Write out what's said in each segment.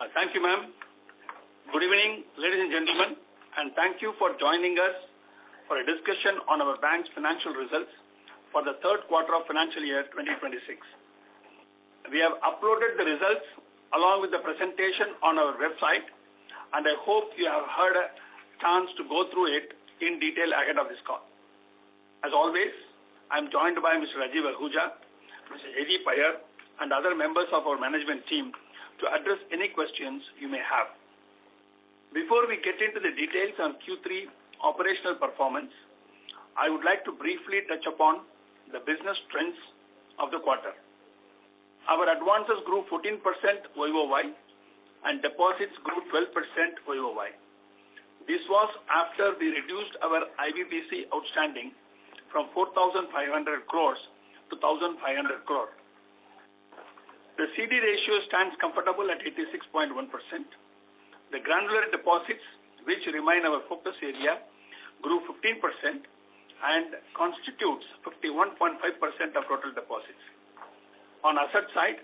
Thank you, ma'am. Good evening, ladies and gentlemen, and thank you for joining us for a discussion on our bank's financial results for the third quarter of financial year 2026. We have uploaded the results along with the presentation on our website, and I hope you have had a chance to go through it in detail ahead of this call. As always, I am joined by Mr. Rajiv Ahuja, Mr. A.D. Payar, and other members of our management team to address any questions you may have. Before we get into the details on Q3 operational performance, I would like to briefly touch upon the business trends of the quarter. Our advances grew 14% YOY and deposits grew 12% YOY. This was after we reduced our IBPC outstanding from 4,500 crores to 1,500 crore. The CD ratio stands comfortable at 86.1%. The granular deposits, which remain our focus area, grew 15% and constitutes 51.5% of total deposits. On asset side,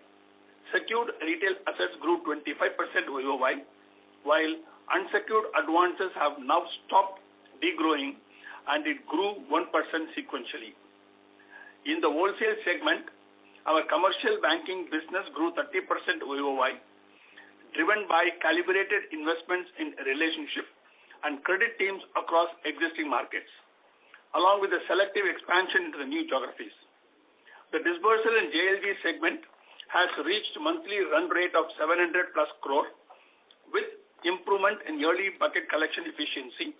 secured retail assets grew 25% YOY, while unsecured advances have now stopped degrowing and it grew 1% sequentially. In the wholesale segment, our commercial banking business grew 30% YOY, driven by calibrated investments in relationship and credit teams across existing markets, along with the selective expansion into the new geographies. The disbursal in JLG segment has reached monthly run rate of 700 plus crore with improvement in yearly bucket collection efficiency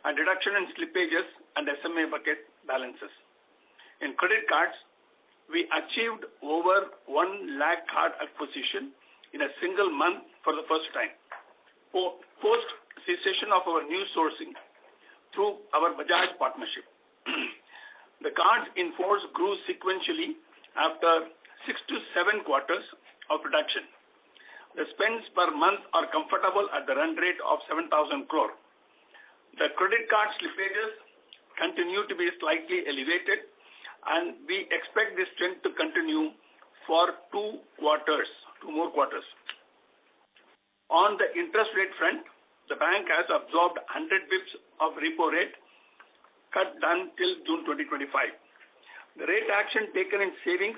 and reduction in slippages and SMA bucket balances. In credit cards, we achieved over 1 lakh card acquisition in a single month for the first time, post cessation of our new sourcing through our Bajaj partnership. The cards in force grew sequentially after 6 to 7 quarters of reduction. The spends per month are comfortable at the run rate of 7,000 crore. The credit card slippages continue to be slightly elevated, and we expect this trend to continue for 2 more quarters. On the interest rate front, the bank has absorbed 100 bips of repo rate cut done till June 2025. The rate action taken in savings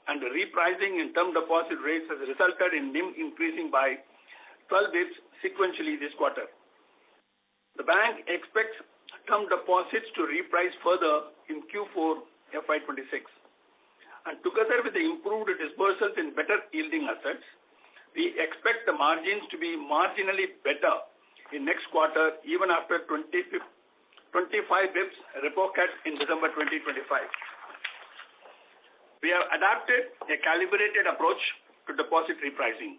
and the repricing in term deposit rates has resulted in NIM increasing by 12 bips sequentially this quarter. The bank expects term deposits to reprice further in Q4 FY26. And together with the improved disbursals in better yielding assets, we expect the margins to be marginally better in next quarter even after 25 bips repo cut in December 2025. We have adapted a calibrated approach to deposit repricing,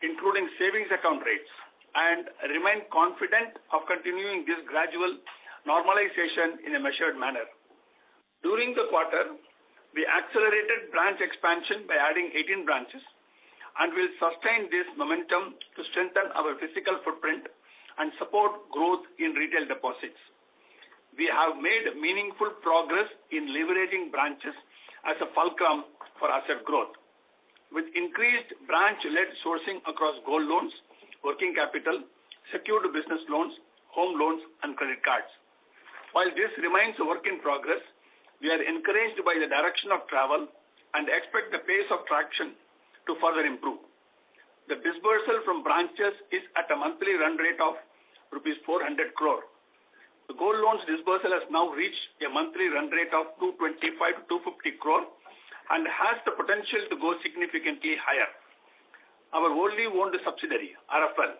including savings account rates, and remain confident of continuing this gradual normalization in a measured manner. During the quarter, we accelerated branch expansion by adding 18 branches and will sustain this momentum to strengthen our physical footprint and support growth in retail deposits. We have made meaningful progress in leveraging branches as a fulcrum for asset growth, with increased branch-led sourcing across gold loans, working capital, secured business loans, home loans, and credit cards. While this remains a work in progress, we are encouraged by the direction of travel and expect the pace of traction to further improve. The disbursal from branches is at a monthly run rate of rupees 400 crore. The gold loans disbursal has now reached a monthly run rate of 225 to 250 crore and has the potential to go significantly higher. Our wholly owned subsidiary, RFL,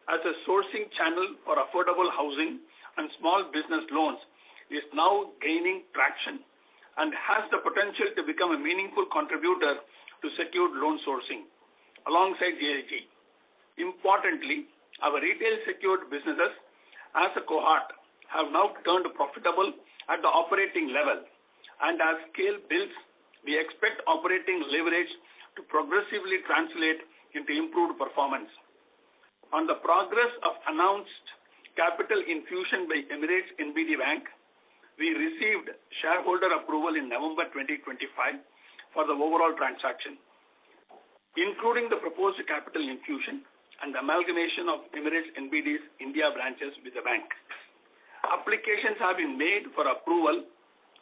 as a sourcing channel for affordable housing and small business loans, is now gaining traction and has the potential to become a meaningful contributor to secured loan sourcing alongside JLG. Importantly, our retail secured businesses as a cohort have now turned profitable at the operating level, and as scale builds, we expect operating leverage to progressively translate into improved performance. On the progress of announced capital infusion by Emirates NBD Bank, we received shareholder approval in November 2025 for the overall transaction. Including the proposed capital infusion, and the amalgamation of Emirates NBD's India branches with the bank. Applications have been made for approval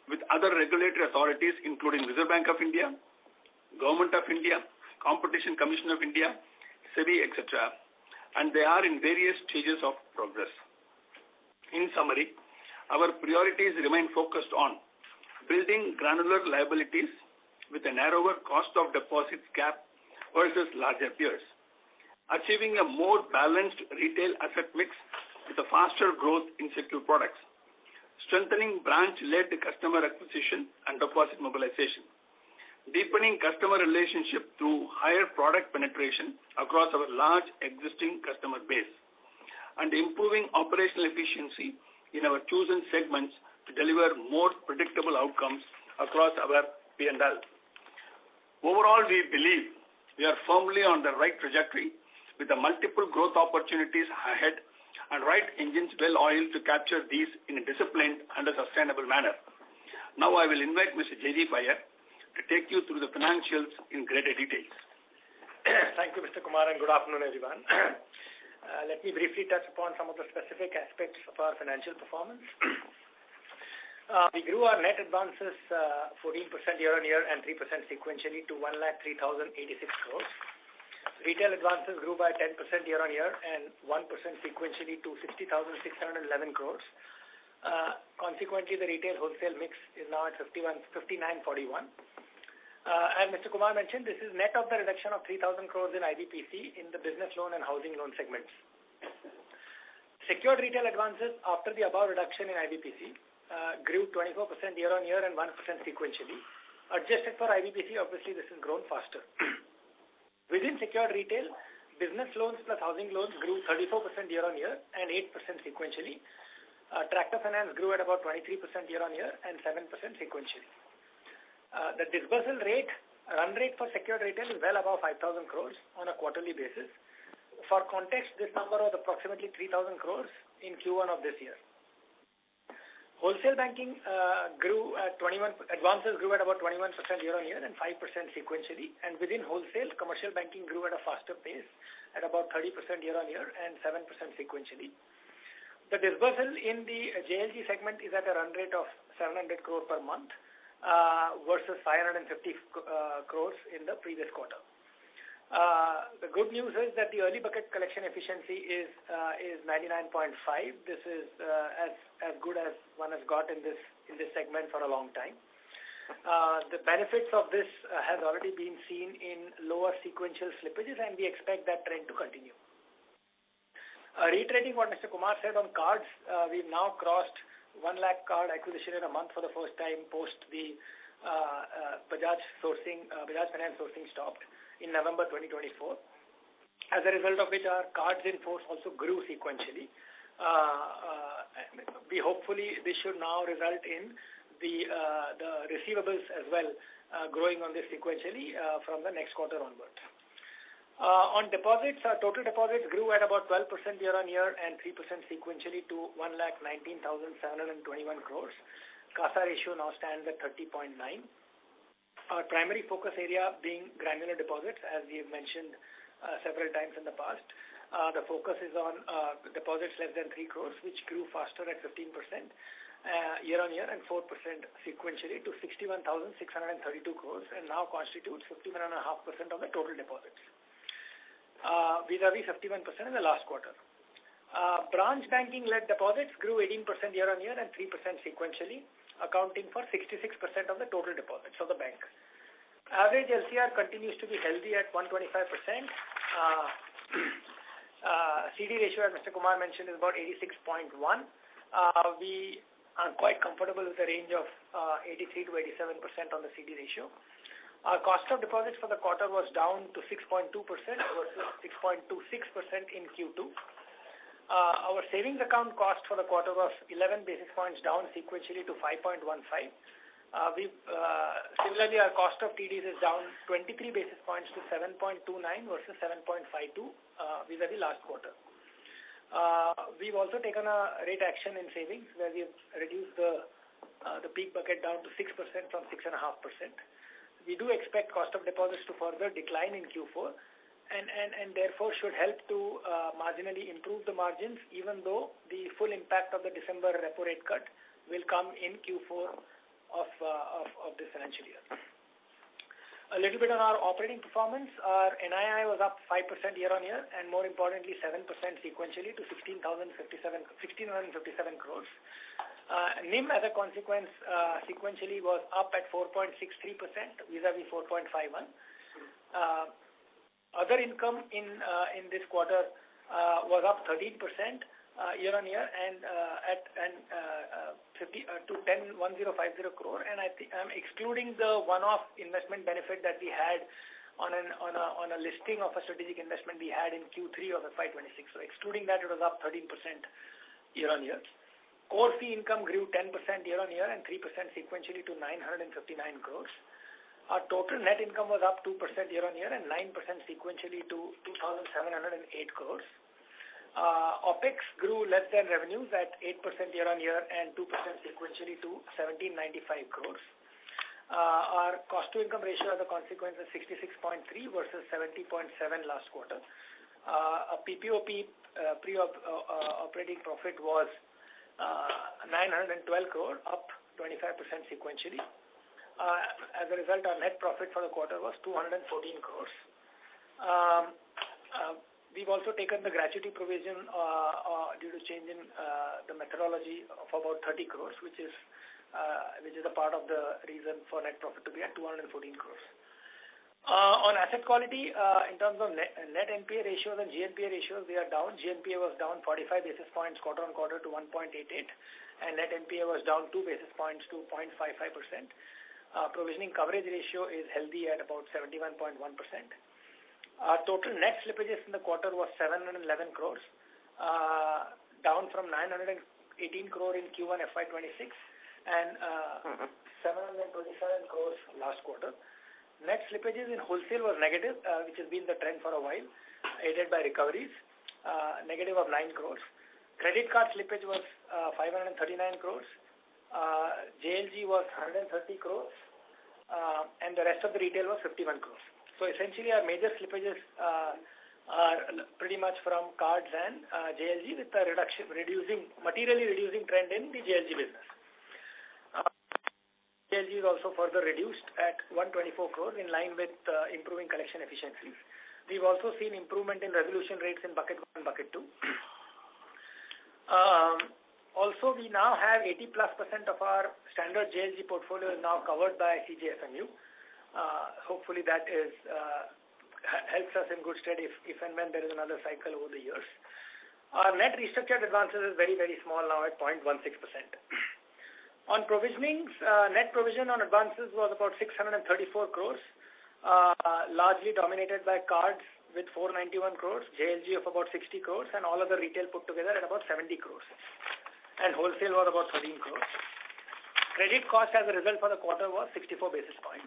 with other regulatory authorities including Reserve Bank of India, Government of India, Competition Commission of India, SEBI, etc. And they are in various stages of progress. In summary, our priorities remain focused on building granular liabilities with a narrower cost of deposits gap versus larger peers, achieving a more balanced retail asset mix with a faster growth in secured products, strengthening branch-led customer acquisition and deposit mobilization, deepening customer relationship through higher product penetration across our large existing customer base, and improving operational efficiency in our chosen segments to deliver more predictable outcomes across our P&L. Overall, we believe we are firmly on the right trajectory with the multiple growth opportunities ahead and right engines well oiled to capture these in a disciplined and a sustainable manner. Now I will invite Mr. Jaideep Iyer to take you through the financials in greater details. Thank you, Mr. Kumar, and good afternoon, everyone. Let me briefly touch upon some of the specific aspects of our financial performance. We grew our net advances 14% year-on-year and 3% sequentially to 1,03,086 crores. Retail advances grew by 10% year-on-year and 1% sequentially to 60,611 crores. Consequently, the retail wholesale mix is now at 59:41. As Mr. Kumar mentioned, this is net of the reduction of 3,000 crores in IBPC in the business loan and housing loan segments. Secured retail advances after the above reduction in IBPC grew 24% year-on-year and 1% sequentially. Adjusted for IBPC, obviously this has grown faster. Within secured retail, business loans plus housing loans grew 34% year-on-year and 8% sequentially. Tractor finance grew at about 23% year-on-year and 7% sequentially. The disbursal run rate for secured retail is well above 5,000 crores on a quarterly basis. For context, this number was approximately 3,000 crores in Q1 of this year. Wholesale banking advances grew at about 21% year-on-year and 5% sequentially, and within wholesale, commercial banking grew at a faster pace at about 30% year-on-year and 7% sequentially. The disbursal in the JLG segment is at a run rate of 700 crore per month versus 550 crores in the previous quarter. The good news is that the early bucket collection efficiency is 99.5. This is as good as one has got in this segment for a long time. The benefits of this has already been seen in lower sequential slippages, and we expect that trend to continue. Reiterating what Mr. Kumar said on cards, we've now crossed 1 lakh card acquisition in a month for the first time post the Bajaj Finance sourcing stopped in November 2024, as a result of which our cards in force also grew sequentially. Hopefully this should now result in the receivables as well growing on this sequentially from the next quarter onwards. On deposits, our total deposits grew at about 12% year-on-year and 3% sequentially to 1,19,721 crores. CASA ratio now stands at 30.9. Our primary focus area being granular deposits, as we have mentioned several times in the past. The focus is on deposits less than 3 crores, which grew faster at 15% year-on-year and 4% sequentially to 61,632 crores and now constitutes 51.5% of the total deposits, vis-a-vis 51% in the last quarter. Branch banking-led deposits grew 18% year-on-year and 3% sequentially, accounting for 66% of the total deposits of the bank. Average LCR continues to be healthy at 125%. CD ratio, as Mr. Kumar mentioned, is about 86.1. We are quite comfortable with the range of 83 to 87% on the CD ratio. Our cost of deposits for the quarter was down to 6.2% versus 6.26% in Q2. Our savings account cost for the quarter was 11 basis points down sequentially to 5.15. Similarly, our cost of TDs is down 23 basis points to 7.29 versus 7.52 vis-a-vis last quarter. We've also taken a rate action in savings where we've reduced the peak bucket down to 6% from 6.5%. We do expect cost of deposits to further decline in Q4 and therefore should help to marginally improve the margins, even though the full impact of the December repo rate cut will come in Q4 of this financial year. A little bit on our operating performance. Our NII was up 5% year-on-year, and more importantly, 7% sequentially to 1,657 crores. NIM, as a consequence, sequentially was up at 4.63% vis-a-vis 4.51. Other income in this quarter was up 13% year-on-year and to 10,1050 crore, and I'm excluding the one-off investment benefit that we had on a listing of a strategic investment we had in Q3 of FY26. So excluding that, it was up 13% year-on-year. Core fee income grew 10% year-on-year and 3% sequentially to 959 crores. Our total net income was up 2% year-on-year and 9% sequentially to 2,708 crores. OPEX grew less than revenues at 8% year-on-year and 2% sequentially to 1,795 crores. Our cost-to-income ratio as a consequence is 66.3 versus 70.7 last quarter. A PPOP pre-operating profit was 912 crore, up 25% sequentially. As a result, our net profit for the quarter was 214 crores. We've also taken the gratuity provision due to change in the methodology of about 30 crores, which is a part of the reason for net profit to be at 214 crores. On asset quality, in terms of net NPA ratios and GNPA ratios, we are down. GNPA was down 45 basis points quarter-on-quarter to 1.88, and net NPA was down 2 basis points to 0.55%. Provisioning coverage ratio is healthy at about 71.1%. Our total net slippages in the quarter was 711 crores, down from 918 crore in Q1 FY26 and 727 crores last quarter. Net slippages in wholesale was negative, which has been the trend for a while, aided by recoveries, negative of 9 crores. Credit card slippage was 539 crores. JLG was 130 crores, and the rest of the retail was 51 crores. So essentially, our major slippages are pretty much from cards and JLG, with a materially reducing trend in the JLG business. JLG is also further reduced at 124 crores, in line with improving collection efficiencies. We've also seen improvement in resolution rates in bucket 1 and bucket 2. Also, we now have 80+% of our standard JLG portfolio is now covered by CGFMU. Hopefully that helps us in good stead if and when there is another cycle over the years. Our net restructured advances is very, very small now at 0.16%. On provisionings, net provision on advances was about 634 crores, largely dominated by cards with 491 crores, JLG of about 60 crores, and all other retail put together at about 70 crores. And wholesale was about 13 crores. Credit cost as a result for the quarter was 64 basis points.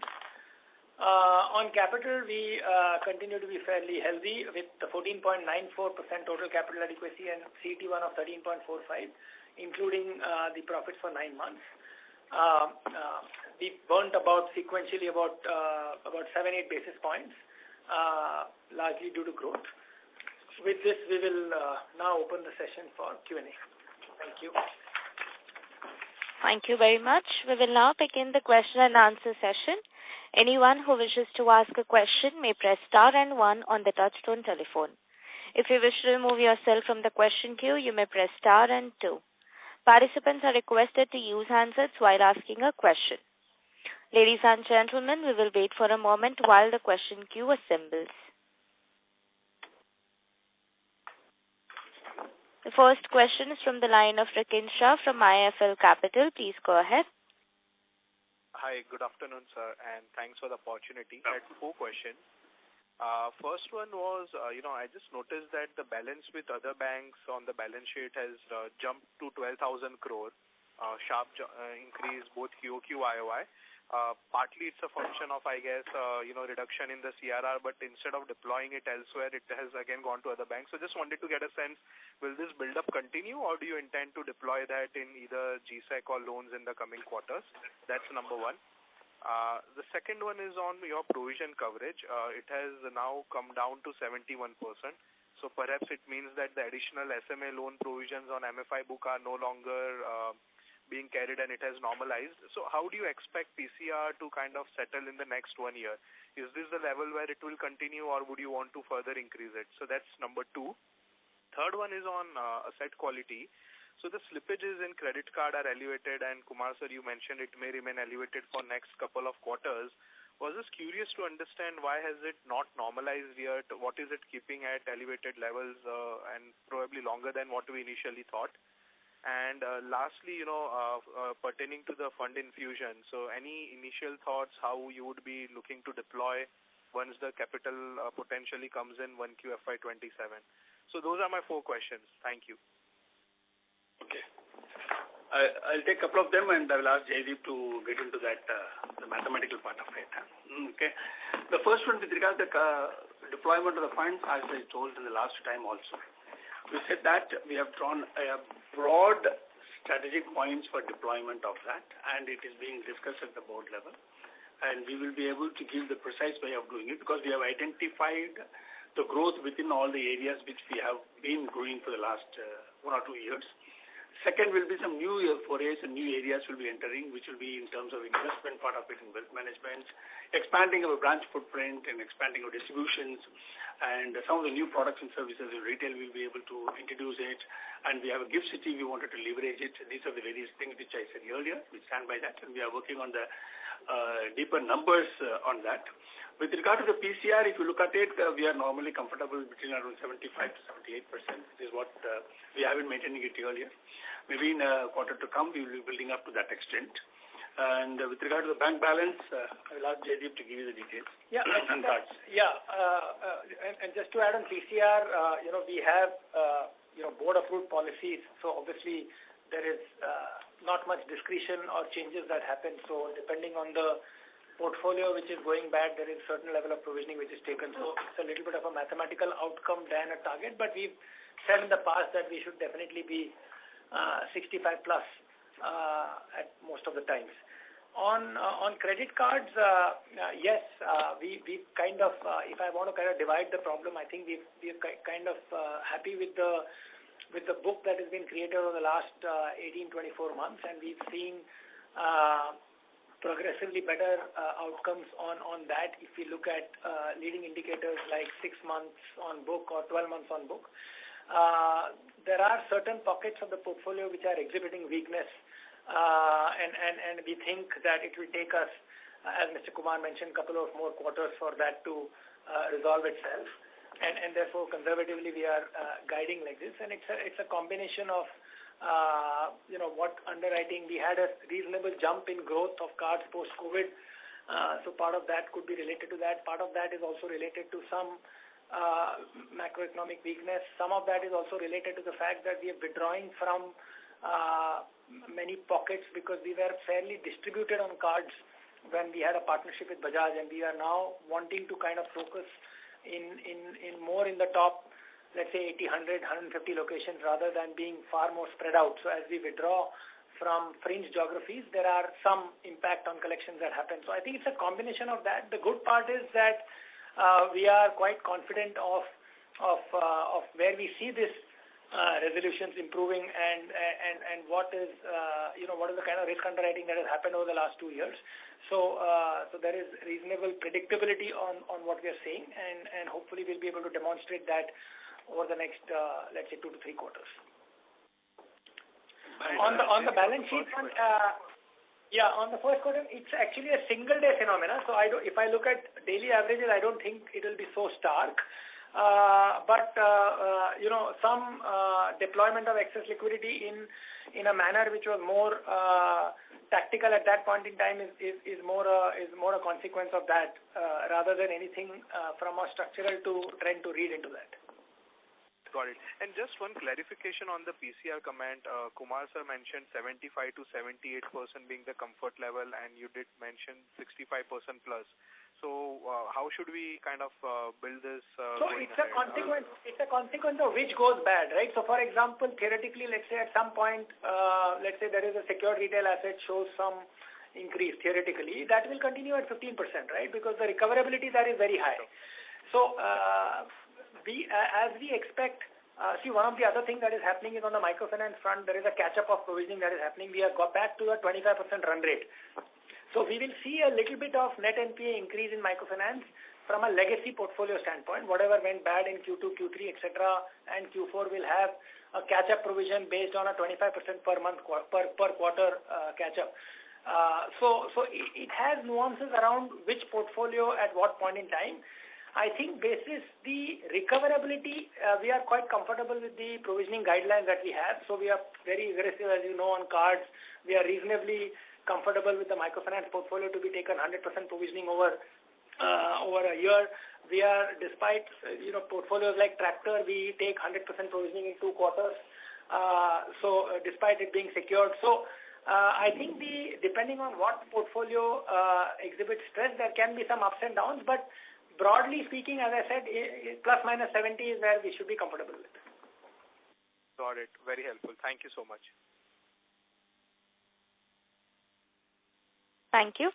On capital, we continue to be fairly healthy with the 14.94% total capital adequacy and CET1 of 13.45, including the profits for 9 months. We burnt sequentially about 7-8 basis points, largely due to growth. With this, we will now open the session for Q&A. Thank you. Thank you very much. We will now begin the question and answer session. Anyone who wishes to ask a question may press star and 1 on the touchtone telephone. If you wish to remove yourself from the question queue, you may press star and 2. Participants are requested to use handsets while asking a question. Ladies and gentlemen, we will wait for a moment while the question queue assembles. The first question is from the line of Rikin Shah from IIFL Capital. Please go ahead. Hi, good afternoon, sir, and thanks for the opportunity. I had 4 questions. First one was, I just noticed that the balance with other banks on the balance sheet has jumped to 12,000 crore, sharp increase both QOQ, YOY. Partly it's a function of, I guess, reduction in the CRR, but instead of deploying it elsewhere, it has again gone to other banks. So just wanted to get a sense, will this build-up continue, or do you intend to deploy that in either GSEC or loans in the coming quarters? That's number 1. The second one is on your provision coverage. It has now come down to 71%. So perhaps it means that the additional SMA loan provisions on MFI book are no longer being carried and it has normalized. So how do you expect PCR to kind of settle in the next 1 year? Is this the level where it will continue or would you want to further increase it? So that's number 2. Third one is on asset quality. So the slippages in credit card are elevated and Kumar sir, you mentioned it may remain elevated for next couple of quarters. Was just curious to understand why has it not normalized yet? What is it keeping at elevated levels and probably longer than what we initially thought? And lastly, pertaining to the fund infusion, so any initial thoughts how you would be looking to deploy once the capital potentially comes in 1QFY27? So those are my 4 questions. Thank you. Okay. I'll take a couple of them and I will ask Jaideep to get into that, the mathematical part of it. Okay. The first one with regard to the deployment of the funds, as I told in the last time also, we said that we have drawn a broad strategic points for deployment of that and it is being discussed at the board level and we will be able to give the precise way of doing it because we have identified the growth within all the areas which we have been growing for the last 1 or 2 years. Second will be some new forays and new areas will be entering, which will be in terms of investment part of it in wealth management, expanding our branch footprint and expanding our distributions, and some of the new products and services in retail will be able to introduce it. And we have a gift city, we wanted to leverage it. These are the various things which I said earlier. We stand by that, and we are working on the deeper numbers on that. With regard to the PCR, if you look at it, we are normally comfortable between around 75 to 78%. This is what we have been maintaining it earlier. Maybe in a quarter to come, we will be building up to that extent. And with regard to the bank balance, I will ask Jaideep to give you the details. Yeah, and cards. Yeah, and just to add on PCR, we have board-approved policies. So obviously, there is not much discretion or changes that happen. So depending on the portfolio which is going bad, there is certain level of provisioning which is taken. So it's a little bit of a mathematical outcome than a target. But we've said in the past that we should definitely be 65 plus at most of the times. On credit cards, yes, we kind of, if I want to kind of divide the problem, I think we're kind of happy with the book that has been created over the last 18-24 months, and we've seen progressively better outcomes on that. If we look at leading indicators like 6 months on book or 12 months on book, there are certain pockets of the portfolio which are exhibiting weakness. And we think that it will take us, as Mr. Kumar mentioned, a couple of more quarters for that to resolve itself. And therefore, conservatively, we are guiding like this. And it's a combination of, what underwriting. We had a reasonable jump in growth of cards post-COVID. So part of that could be related to that. Part of that is also related to some macroeconomic weakness. Some of that is also related to the fact that we are withdrawing from many pockets because we were fairly distributed on cards when we had a partnership with Bajaj, and we are now wanting to kind of focus in more in the top, let's say 80, 100, 150 locations rather than being far more spread out. So as we withdraw from fringe geographies, there are some impact on collections that happen. So I think it's a combination of that. The good part is that we are quite confident of where we see this resolutions improving and what is the kind of risk underwriting that has happened over the last 2 years. So there is reasonable predictability on what we are seeing, and hopefully we'll be able to demonstrate that over the next let's say 2 to 3 quarters. On the balance sheet front, on the first quarter, it's actually a single day phenomena. So if I look at daily averages, I don't think it will be so stark. But some deployment of excess liquidity in a manner which was more tactical at that point in time is more a consequence of that rather than anything from a structural trend to read into that. Got it. And just one clarification on the PCR comment. Kumar sir mentioned 75 to 78% being the comfort level, and you did mention 65% plus. So how should we kind of build this? So it's a consequence. It's a consequence of which goes bad, right? So for example, theoretically, let's say at some point, let's say there is a secured retail asset shows some increase theoretically, that will continue at 15%, right? Because the recoverability there is very high. So as we expect, see, one of the other things that is happening is on the microfinance front, there is a catch-up of provisioning that is happening. We have got back to a 25% run rate. So we will see a little bit of net NPA increase in microfinance from a legacy portfolio standpoint. Whatever went bad in Q2, Q3, etc., and Q4 will have a catch-up provision based on a 25% per month, per quarter catch-up. So it has nuances around which portfolio at what point in time. I think basis the recoverability, we are quite comfortable with the provisioning guidelines that we have. So we are very aggressive, as you know, on cards. We are reasonably comfortable with the microfinance portfolio to be taken 100% provisioning over a year. We are, despite portfolios like tractor, we take 100% provisioning in 2 quarters. So despite it being secured, so I think depending on what portfolio exhibits stress, there can be some ups and downs, but broadly speaking, as I said, plus minus 70 is where we should be comfortable with. Got it. Very helpful. Thank you so much. Thank you.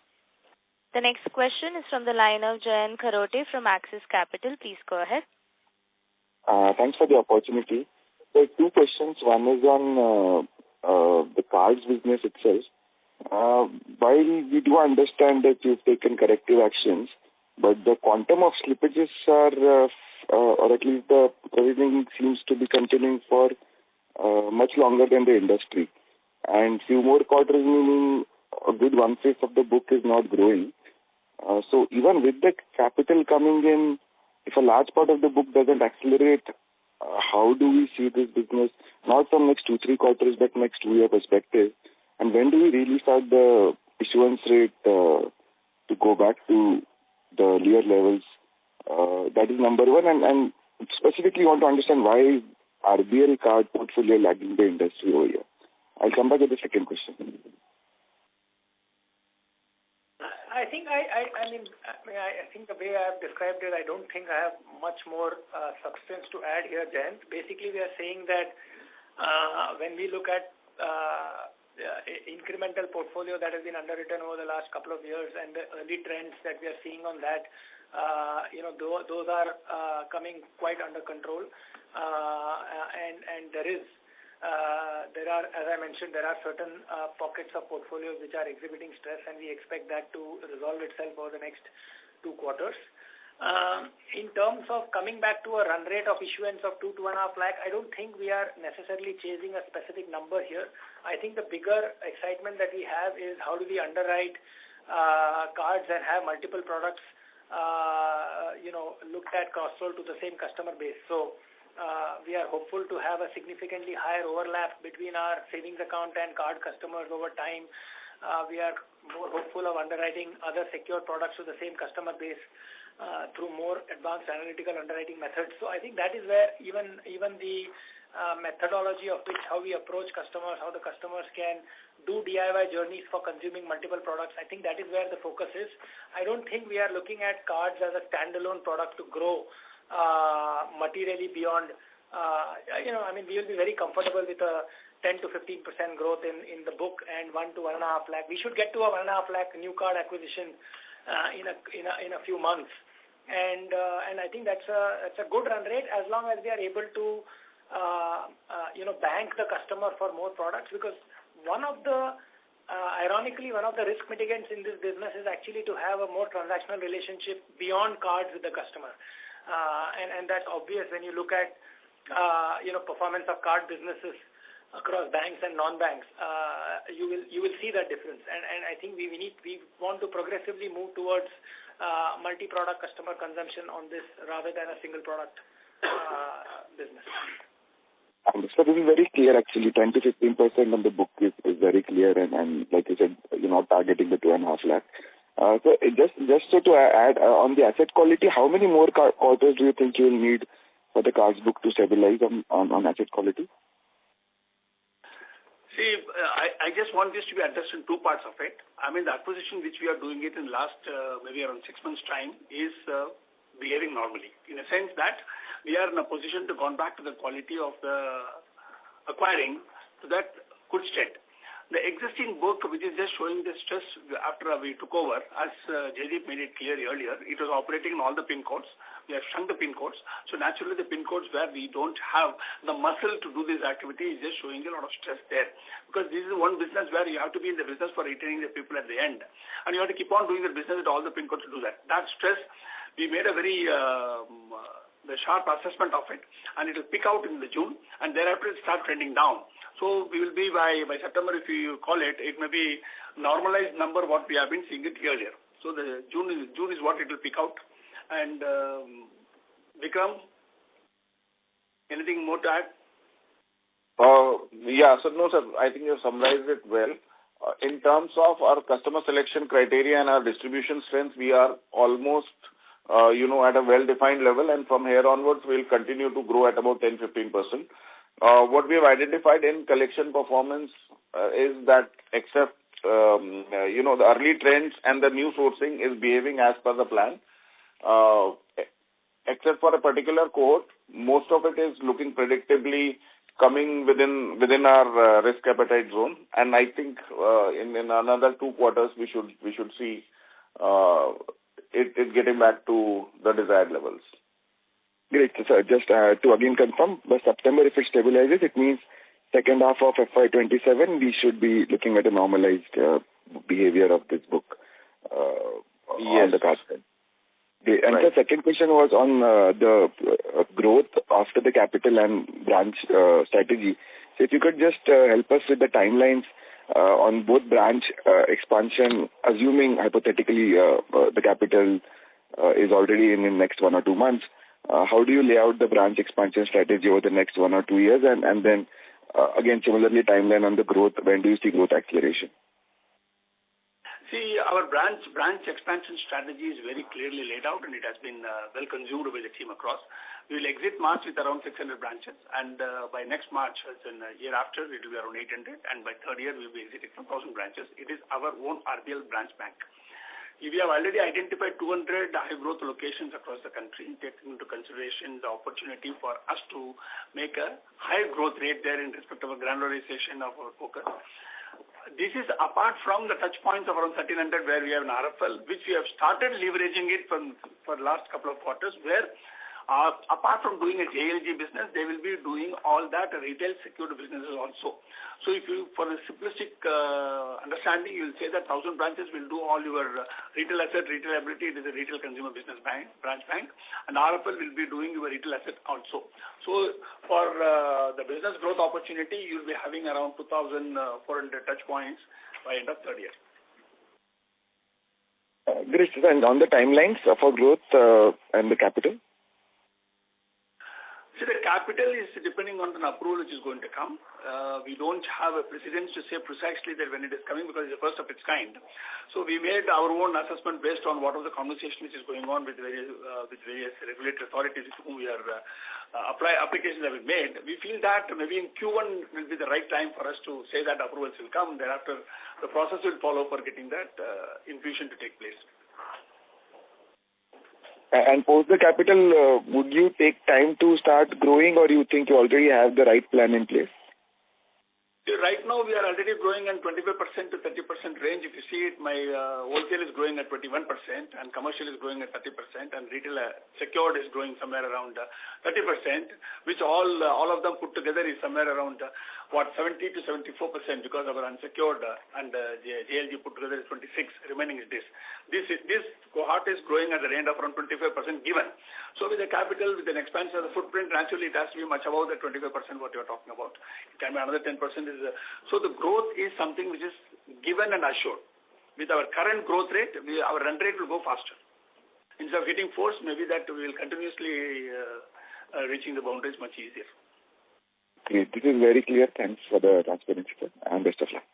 The next question is from the line of Jayant Kharote from Axis Capital. Please go ahead. Thanks for the opportunity. There are 2 questions. One is on the cards business itself. While we do understand that you've taken corrective actions, but the quantum of slippages are, or at least the provisioning seems to be continuing for much longer than the industry. And few more quarters, meaning a good 1/5 of the book is not growing. So even with the capital coming in, if a large part of the book doesn't accelerate, how do we see this business, not from next 2-3 quarters, but next 2-year perspective? And when do we really start the issuance rate to go back to the earlier levels? That is number one. And specifically want to understand why is RBL card portfolio lagging the industry over here. I'll come back with the second question. I think I think the way I have described it, I don't think I have much more substance to add here, Jayant. Basically, we are saying that when we look at incremental portfolio that has been underwritten over the last couple of years and the early trends that we are seeing on that, those are coming quite under control. And there are, as I mentioned, there are certain pockets of portfolios which are exhibiting stress, and we expect that to resolve itself over the next 2 quarters. In terms of coming back to a run rate of issuance of 2-2.5 lakh, I don't think we are necessarily chasing a specific number here. I think the bigger excitement that we have is how do we underwrite cards and have multiple products, looked at cross-sold to the same customer base. So we are hopeful to have a significantly higher overlap between our savings account and card customers over time. We are more hopeful of underwriting other secure products to the same customer base through more advanced analytical underwriting methods. So I think that is where even the methodology of which how we approach customers, how the customers can do DIY journeys for consuming multiple products, I think that is where the focus is. I don't think we are looking at cards as a standalone product to grow materially beyond, we will be very comfortable with a 10 to 15% growth in the book and 1 to 1.5 lakh. We should get to a 1.5 lakh new card acquisition in a few months, and I think that's a good run rate as long as we are able to bank the customer for more products, because ironically one of the risk mitigants in this business is actually to have a more transactional relationship beyond cards with the customer. And that's obvious when you look at performance of card businesses across banks and non-banks. You will see that difference, and I think we want to progressively move towards multi-product customer consumption on this rather than a single product business. So this is very clear actually. 10 to 15% on the book is very clear, and like you said, you're not targeting the 2.5 lakh. So just to add on the asset quality, how many more quarters do you think you will need for the cards book to stabilize on asset quality? See, I just want this to be addressed in 2 parts of it. The acquisition which we are doing it in last maybe around 6 months' time is behaving normally, in a sense that we are in a position to come back to the quality of the acquiring to that good state. The existing book, which is just showing the stress after we took over, as Jaideep made it clear earlier, it was operating in all the pin codes. We have shrunk the pin codes. So naturally, the pin codes where we don't have the muscle to do this activity is just showing a lot of stress there. Because this is one business where you have to be in the business for retaining the people at the end. And you have to keep on doing the business with all the pin codes to do that. That stress, we made a very the sharp assessment of it, and it will pick out in the June, and thereafter it start trending down. So we will be by September, if you call it, it may be normalized number what we have been seeing it earlier. So the June is what it will pick out. And Vikram, anything more to add? Yeah, so no, sir, I think you summarized it well. In terms of our customer selection criteria and our distribution strength, we are almost, at a well-defined level, and from here onwards, we'll continue to grow at about 10-15%. What we have identified in collection performance is that except, the early trends and the new sourcing is behaving as per the plan. Except for a particular cohort, most of it is looking predictably coming within our risk appetite zone, and I think in another 2 quarters we should see it getting back to the desired levels. Great. So just to again confirm, by September, if it stabilizes, it means second half of FY27, we should be looking at a normalized behavior of this book on the card side. And right. The second question was on the growth after the capital and branch strategy. So if you could just help us with the timelines on both branch expansion, assuming hypothetically the capital is already in the next 1 or 2 months. How do you lay out the branch expansion strategy over the next 1 or 2 years? And then, again, similarly, timeline on the growth. When do you see growth acceleration? See, our branch expansion strategy is very clearly laid out, and it has been well consumed by the team across. We will exit March with around 600 branches, and by next March, as in a year after, it will be around 800, and by third year, we will be exiting from 1,000 branches. It is our own RBL branch bank. We have already identified 200 high-growth locations across the country, taking into consideration the opportunity for us to make a high growth rate there in respect of a granularization of our focus. This is apart from the touch points of around 1,300 where we have an RFL, which we have started leveraging it for the last couple of quarters, where apart from doing a JLG business, they will be doing all that retail secured businesses also. So if you, for the simplistic understanding, you will say that 1,000 branches will do all your retail asset, retail liability. It is a retail consumer business bank, branch bank, and RFL will be doing your retail asset also. So for the business growth opportunity, you will be having around 2,400 touch points by end of third year. Great. And on the timelines for growth and the capital? So the capital is depending on an approval which is going to come. We don't have a precedence to say precisely that when it is coming because it's the first of its kind. So we made our own assessment based on what was the conversation which is going on with various regulatory authorities with whom we are applications have been made. We feel that maybe in Q1 will be the right time for us to say that approvals will come. Thereafter, the process will follow for getting that infusion to take place. And post the capital, would you take time to start growing, or you think you already have the right plan in place? Right now, we are already growing in 25% to 30% range. If you see it, my wholesale is growing at 21%, and commercial is growing at 30%, and retail secured is growing somewhere around 30%, which all of them put together is somewhere around 70 to 74%, because our unsecured and JLG put together is 26. Remaining is this. This cohort is growing at the rate of around 25% given. So with the capital, with an expansion of the footprint, naturally it has to be much above the 25% what you are talking about. It can be another 10%. So the growth is something which is given and assured. With our current growth rate, our run rate will go faster. Instead of getting forced, maybe that we will continuously reaching the boundaries much easier. Great. This is very clear. Thanks for the transparency, sir, and best of luck.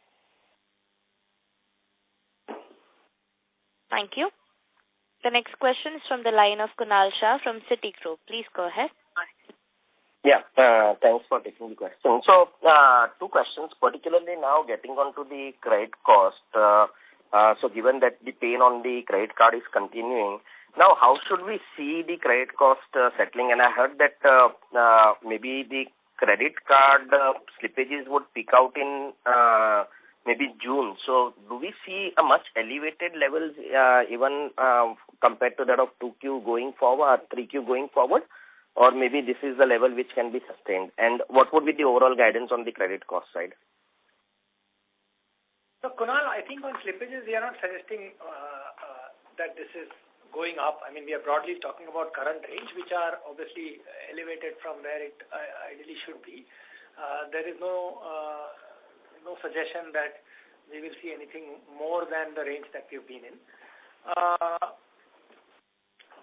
Thank you. The next question is from the line of Kunal Shah from Citigroup. Please go ahead. Yeah, thanks for taking the question. So, 2 questions, particularly now getting onto the credit cost. So given that the pain on the credit card is continuing, now how should we see the credit cost settling? And I heard that maybe the credit card slippages would peak out in maybe June. So do we see a much elevated levels even compared to that of 2Q going forward, 3Q going forward? Or maybe this is the level which can be sustained? And what would be the overall guidance on the credit cost side? So, Kunal, I think on slippages, we are not suggesting that this is going up. I mean, we are broadly talking about current range, which are obviously elevated from where it ideally should be. There is no suggestion that we will see anything more than the range that we've been in.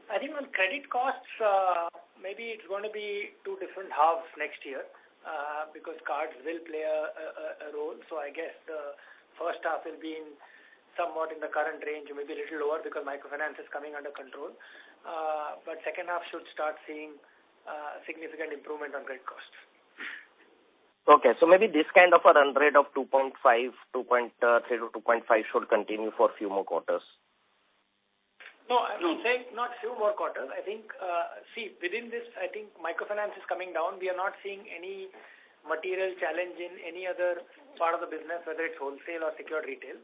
I think on credit costs, maybe it's going to be two different halves next year because cards will play a role. So I guess the first half will be in somewhat in the current range, maybe a little lower because microfinance is coming under control. But second half should start seeing significant improvement on credit costs. Okay, so maybe this kind of a run rate of 2.5, 2.3 to 2.5 should continue for a few more quarters. No, I'm saying not few more quarters. I think, within this, I think microfinance is coming down. We are not seeing any material challenge in any other part of the business, whether it's wholesale or secured retail.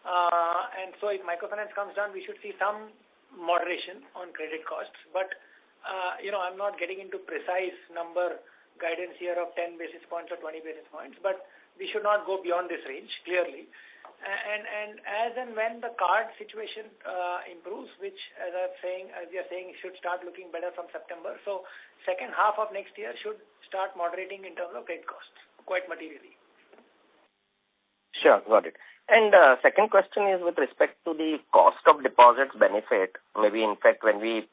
And so if microfinance comes down, we should see some moderation on credit costs. But, I'm not getting into precise number guidance here of 10 basis points or 20 basis points, but we should not go beyond this range, clearly. And as and when the card situation improves, which as we are saying, should start looking better from September. So second half of next year should start moderating in terms of credit costs quite materially. Sure, got it. And second question is with respect to the cost of deposits benefit. Maybe in fact when we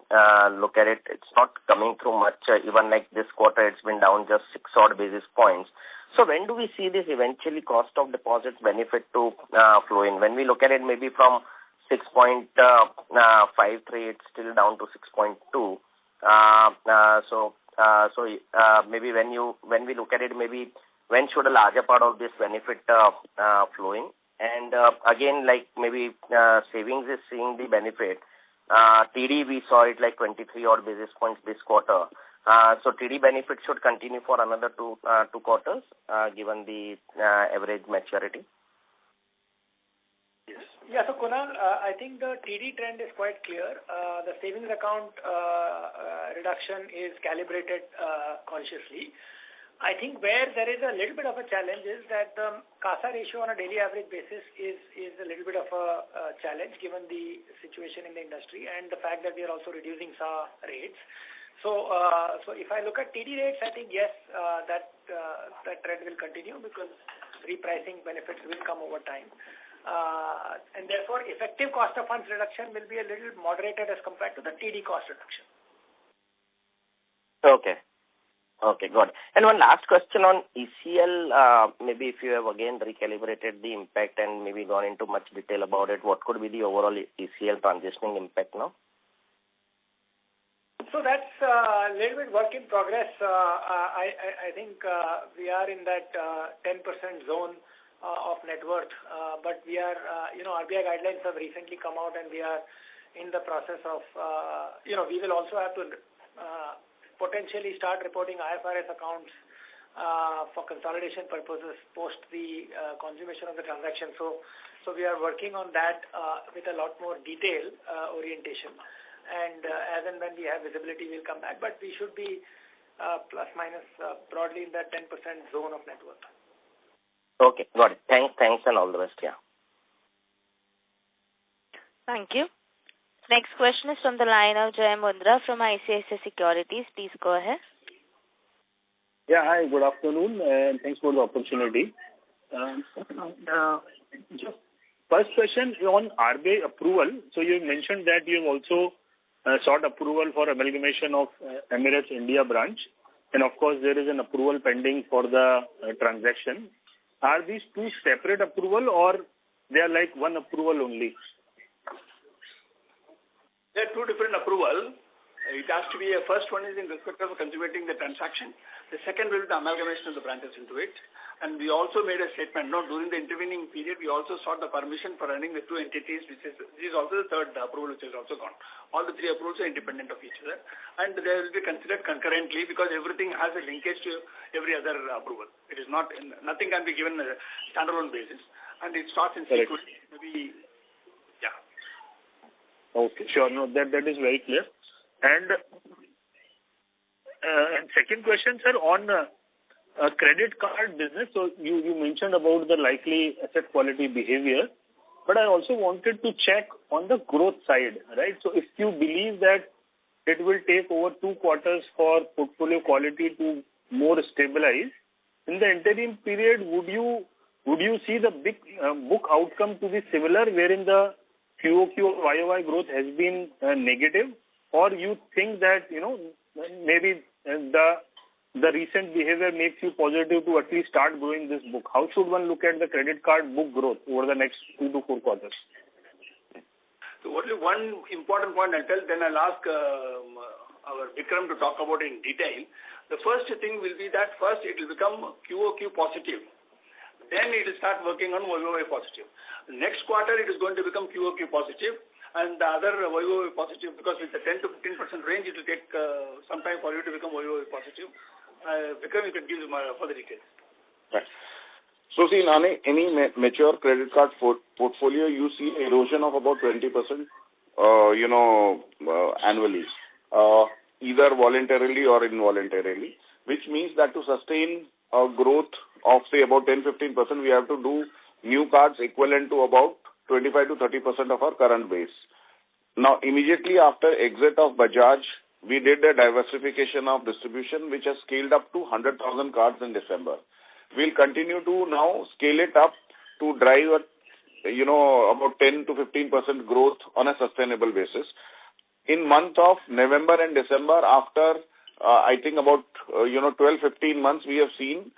look at it, it's not coming through much. Even like this quarter, it's been down just 6 odd basis points. So when do we see this eventually cost of deposits benefit to flow in? When we look at it maybe from 6.53, it's still down to 6.2. So maybe when we look at it, maybe when should a larger part of this benefit flow in? And again, like maybe savings is seeing the benefit. TD, we saw it like 23 odd basis points this quarter. So TD benefit should continue for another two quarters, given the average maturity. Yes. Yeah, so Kunal, I think the TD trend is quite clear. The savings account reduction is calibrated consciously. I think where there is a little bit of a challenge is that the CASA ratio on a daily average basis is a little bit of a challenge given the situation in the industry and the fact that we are also reducing SA rates. So if I look at TD rates, I think yes, that trend will continue because repricing benefits will come over time. And therefore, effective cost of funds reduction will be a little moderated as compared to the TD cost reduction. Okay, got it. And one last question on ECL, maybe if you have again recalibrated the impact and maybe gone into much detail about it, what could be the overall ECL transitioning impact now? So that's a little bit work in progress. I think we are in that 10% zone of net worth, but we are, RBI guidelines have recently come out and we are in the process of, we will also have to potentially start reporting IFRS accounts for consolidation purposes post the consummation of the transaction. So we are working on that with a lot more detail orientation. And as and when we have visibility, we'll come back. But we should be plus minus broadly in that 10% zone of net worth. Okay, got it. Thanks and all the best, yeah. Thank you. Next question is from the line of Jai Mundra from ICICI Securities. Please go ahead. Yeah, hi, good afternoon, and thanks for the opportunity. Just first question on RBI approval. So you mentioned that you have also sought approval for amalgamation of Emirates India branch, and of course there is an approval pending for the transaction. Are these two separate approval or they are like one approval only? There are two different approvals. It has to be first one is in respect of consummating the transaction. The second will be the amalgamation of the branches into it. And we also made a statement, during the intervening period, we also sought the permission for running the two entities, this is also the third approval which has also gone. All the three approvals are independent of each other. And they will be considered concurrently because everything has a linkage to every other approval. It is not, nothing can be given on a standalone basis. and it starts in sequence. Maybe, yeah. Okay, sure. No, that is very clear. And second question, sir, on credit card business. So you mentioned about the likely asset quality behavior, but I also wanted to check on the growth side, right? So if you believe that it will take over 2 quarters for portfolio quality to more stabilize, in the interim period, would you see the big book outcome to be similar, wherein the QOQ or YOY growth has been negative, or you think that maybe the recent behavior makes you positive to at least start growing this book? How should one look at the credit card book growth over the next 2 to 4 quarters? So only one important point I'll tell, then I'll ask our Vikram to talk about it in detail. The first thing will be that first it will become QOQ positive. Then it will start working on YOY positive. Next quarter it is going to become QOQ positive, and the other YOY positive, because it's a 10 to 15% range, it will take some time for you to become YOY positive. Vikram, you can give further details. Right. So see, in any mature credit card portfolio, you see erosion of about 20%, annually, either voluntarily or involuntarily, which means that to sustain a growth of say about 10-15%, we have to do new cards equivalent to about 25 to 30% of our current base. Now, immediately after exit of Bajaj, we did a diversification of distribution, which has scaled up to 100,000 cards in December. We'll continue to now scale it up to drive about 10 to 15% growth on a sustainable basis. In month of November and December, after I think about 12-15 months, we have seen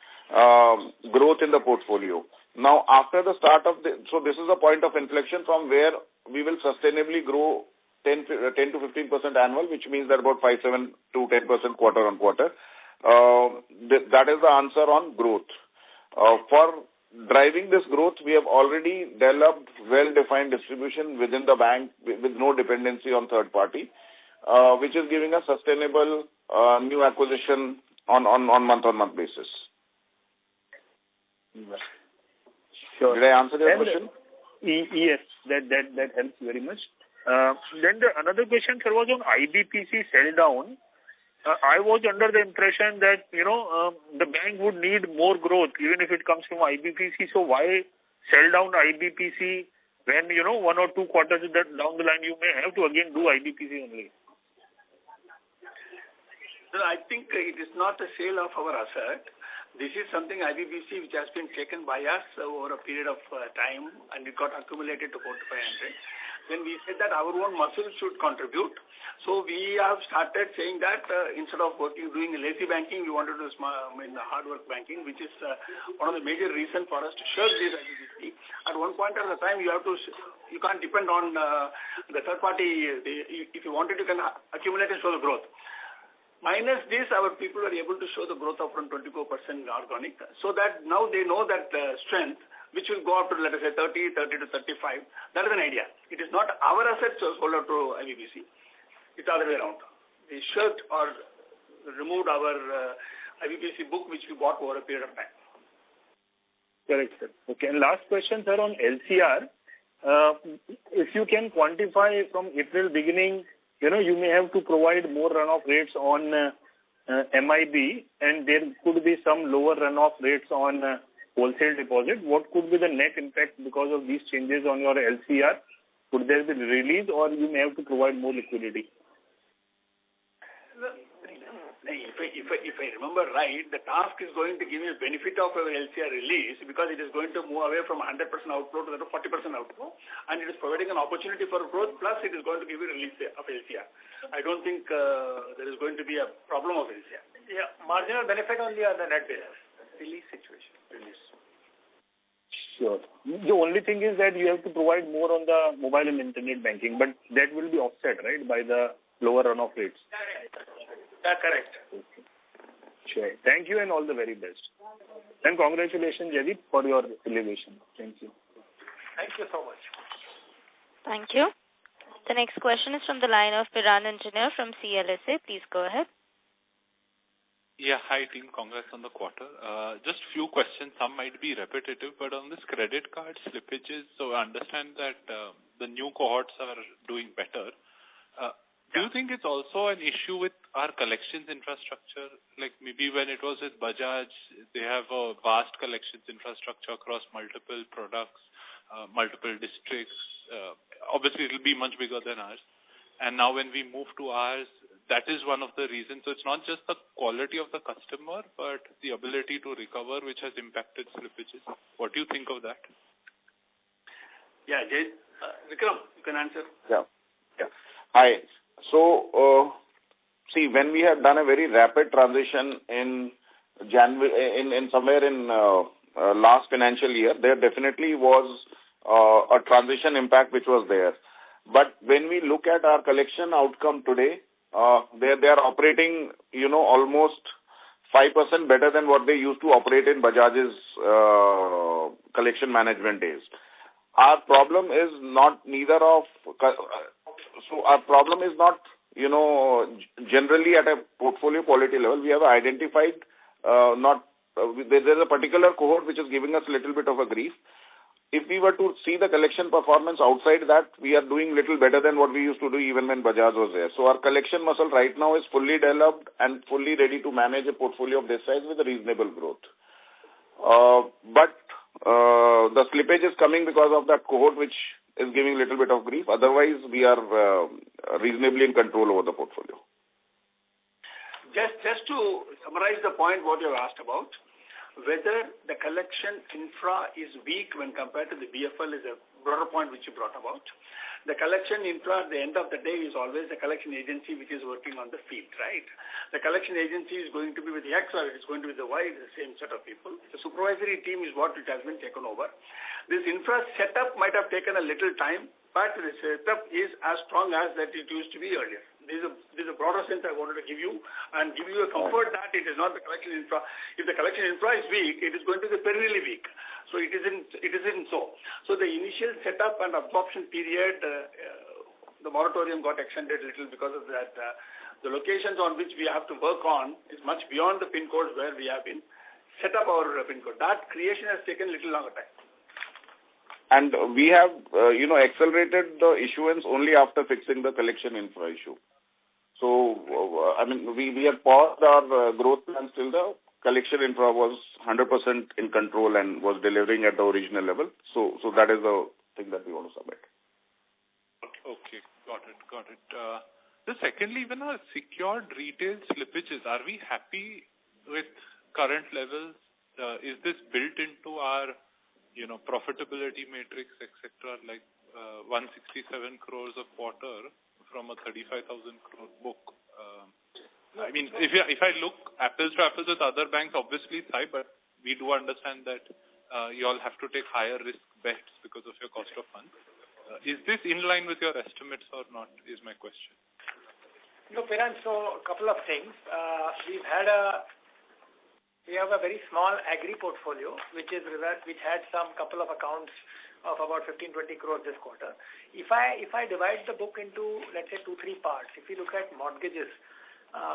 growth in the portfolio. Now, after the start of so this is a point of inflection from where we will sustainably grow 10 to 15% annual, which means that about 5-7 to 10% quarter on quarter. That is the answer on growth. For driving this growth, we have already developed well-defined distribution within the bank with no dependency on third party, which is giving us sustainable new acquisition on month-on-month basis. Sure. Did I answer your question? Yes, that helps very much. Then another question, sir, was on IBPC sell down. I was under the impression that, the bank would need more growth, even if it comes from IBPC. So why sell down IBPC when, 1 or 2 quarters down the line, you may have to again do IBPC only? No, I think it is not a sale of our asset. This is something IBPC which has been taken by us over a period of time, and it got accumulated to 400 to 500. Then we said that our own muscle should contribute. So we have started saying that instead of doing lazy banking, we wanted to do hard work banking, which is one of the major reasons for us to shirk this IBPC. At one point at the time, you can't depend on the third party. If you wanted, you can accumulate and show the growth. Minus this, our people are able to show the growth of around 24% organic, so that now they know that strength, which will go up to, let us say, 30 to 35. That is an idea. It is not our assets sold out to IBPC. It's the other way around. We shirked or removed our IBPC book, which we bought over a period of time. Correct, sir. Okay, and last question, sir, on LCR. If you can quantify from April beginning, you may have to provide more runoff rates on MIB, and there could be some lower runoff rates on wholesale deposit. What could be the net impact because of these changes on your LCR? Could there be release, or you may have to provide more liquidity? If I remember right, the task is going to give you benefit of our LCR release because it is going to move away from 100% outflow to 40% outflow, and it is providing an opportunity for growth, plus it is going to give you release of LCR. I don't think there is going to be a problem of LCR. Yeah, marginal benefit only on the net basis. Release situation. Release. Sure. The only thing is that you have to provide more on the mobile and internet banking, but that will be offset, right, by the lower runoff rates. Yeah, correct. Okay. Sure. Thank you and all the very best. And congratulations, Jaideep, for your elevation. Thank you. Thank you so much. Thank you. The next question is from the line of Piran Engineer from CLSA. Please go ahead. Yeah, hi team. Congrats on the quarter. Just few questions. Some might be repetitive, but on this credit card slippages, so I understand that the new cohorts are doing better. Do you think it's also an issue with our collections infrastructure? Like maybe when it was with Bajaj, they have a vast collections infrastructure across multiple products, multiple districts. Obviously, it will be much bigger than ours. And now when we move to ours, that is one of the reasons. So it's not just the quality of the customer, but the ability to recover, which has impacted slippages. What do you think of that? Yeah, Jay. Vikram, you can answer. Yeah. Hi. So, see, when we had done a very rapid transition in January, in somewhere in last financial year, there definitely was a transition impact which was there. But when we look at our collection outcome today, they are operating, almost 5% better than what they used to operate in Bajaj's collection management days. Our problem is not generally at a portfolio quality level. We have identified there's a particular cohort which is giving us a little bit of a grief. If we were to see the collection performance outside that, we are doing little better than what we used to do even when Bajaj was there. So our collection muscle right now is fully developed and fully ready to manage a portfolio of this size with a reasonable growth. But the slippage is coming because of that cohort which is giving a little bit of grief. Otherwise, we are reasonably in control over the portfolio. Just to summarize the point what you have asked about, whether the collection infra is weak when compared to the BFL is a broader point which you brought about. The collection infra at the end of the day is always a collection agency which is working on the field, right? The collection agency is going to be with the X or it is going to be the Y, the same set of people. The supervisory team is what it has been taken over. This infra setup might have taken a little time, but the setup is as strong as that it used to be earlier. This is a broader sense I wanted to give you and give you a comfort that it is not the collection infra. If the collection infra is weak, it is going to be perennially weak. So it isn't so. So the initial setup and absorption period, the moratorium got extended a little because of that. The locations on which we have to work on is much beyond the pin codes where we have been set up our pin code. That creation has taken a little longer time. And we have, accelerated the issuance only after fixing the collection infra issue. So, we had paused our growth plans till the collection infra was 100% in control and was delivering at the original level. So that is the thing that we want to submit. Okay, got it. Secondly, when our secured retail slippages, are we happy with current levels? Is this built into our profitability matrix, etc., like 167 crores a quarter from a 35,000 crore book? If I look apples to apples with other banks, obviously it's high, but we do understand that you all have to take higher risk bets because of your cost of funds. Is this in line with your estimates or not, is my question. No, Piran, so a couple of things. We have a very small agri portfolio, which had some couple of accounts of about 15-20 crores this quarter. If I divide the book into, let's say, 2-3 parts, if you look at mortgages,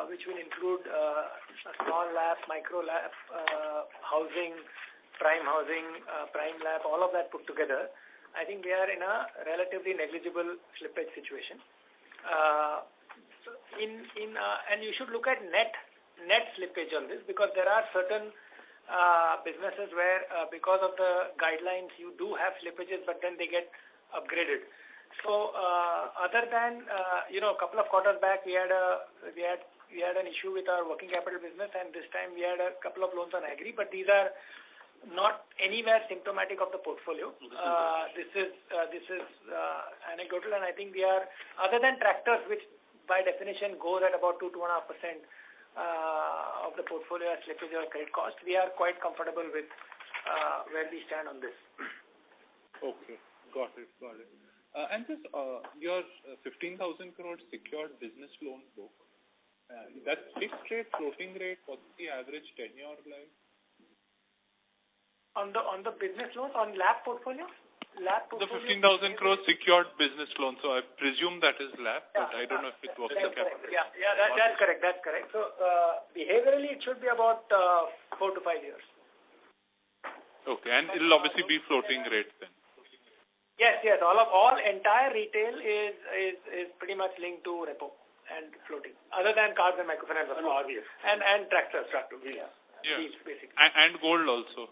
which will include small LAP, micro LAP, housing, prime LAP, all of that put together, I think we are in a relatively negligible slippage situation. And you should look at net slippage on this, because there are certain businesses where because of the guidelines you do have slippages, but then they get upgraded. So other than a couple of quarters back we had an issue with our working capital business, and this time we had a couple of loans on agri, but these are not anywhere symptomatic of the portfolio. This is anecdotal, and I think we are, other than tractors, which by definition goes at about 2-2.5% of the portfolio as slippage or credit cost, we are quite comfortable with where we stand on this. Okay, got it. And just your 15,000 crore secured business loan book, that's fixed rate, floating rate, what's the average tenure like? On the business loans, on LAP portfolio? LAP The portfolio. 15,000 crores secured business loan. So I presume that is LAP, but I don't know if it works in capital. That's correct. That's correct. So behaviorally, it should be about 4 to 5 years. Okay, and it will obviously be floating rate then. Yes. All entire retail is pretty much linked to repo and floating, other than cars and microfinance and RBL and tractors. Yeah. These basically. And gold also.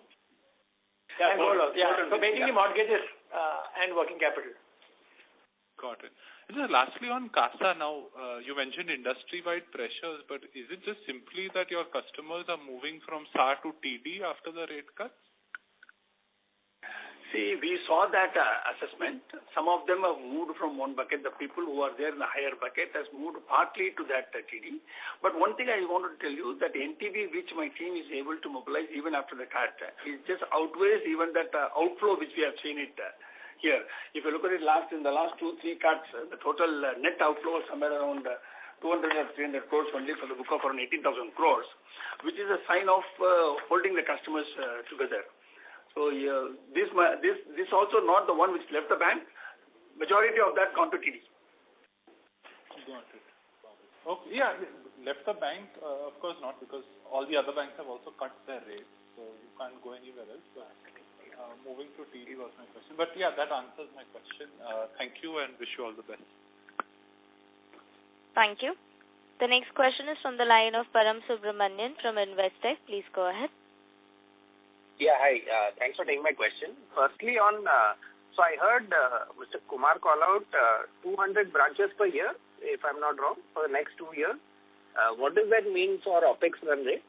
And gold also. Yeah. So basically mortgages and working capital. Got it. And just lastly on CASA now, you mentioned industry-wide pressures, but is it just simply that your customers are moving from SAR to TD after the rate cuts? See, we saw that assessment. Some of them have moved from one bucket. The people who are there in the higher bucket has moved partly to that TD. But one thing I wanted to tell you that NTB, which my team is able to mobilize even after the cut, is just outweighs even that outflow which we have seen it here. If you look at it in the last 2-3 cuts, the total net outflow is somewhere around 200 or 300 crores only for the book of around 18,000 crores, which is a sign of holding the customers together. So this also not the one which left the bank. Majority of that gone to TD. Got it. Okay. Yeah, left the bank, of course not, because all the other banks have also cut their rates, so you can't go anywhere else. But moving to TD was my question. But yeah, that answers my question. Thank you and wish you all the best. Thank you. The next question is from the line of Param Subramanian from Investec. Please go ahead. Yeah, hi. Thanks for taking my question. Firstly, so I heard Mr. Kumar call out 200 branches per year, if I'm not wrong, for the next 2 years. What does that mean for OPEX run rate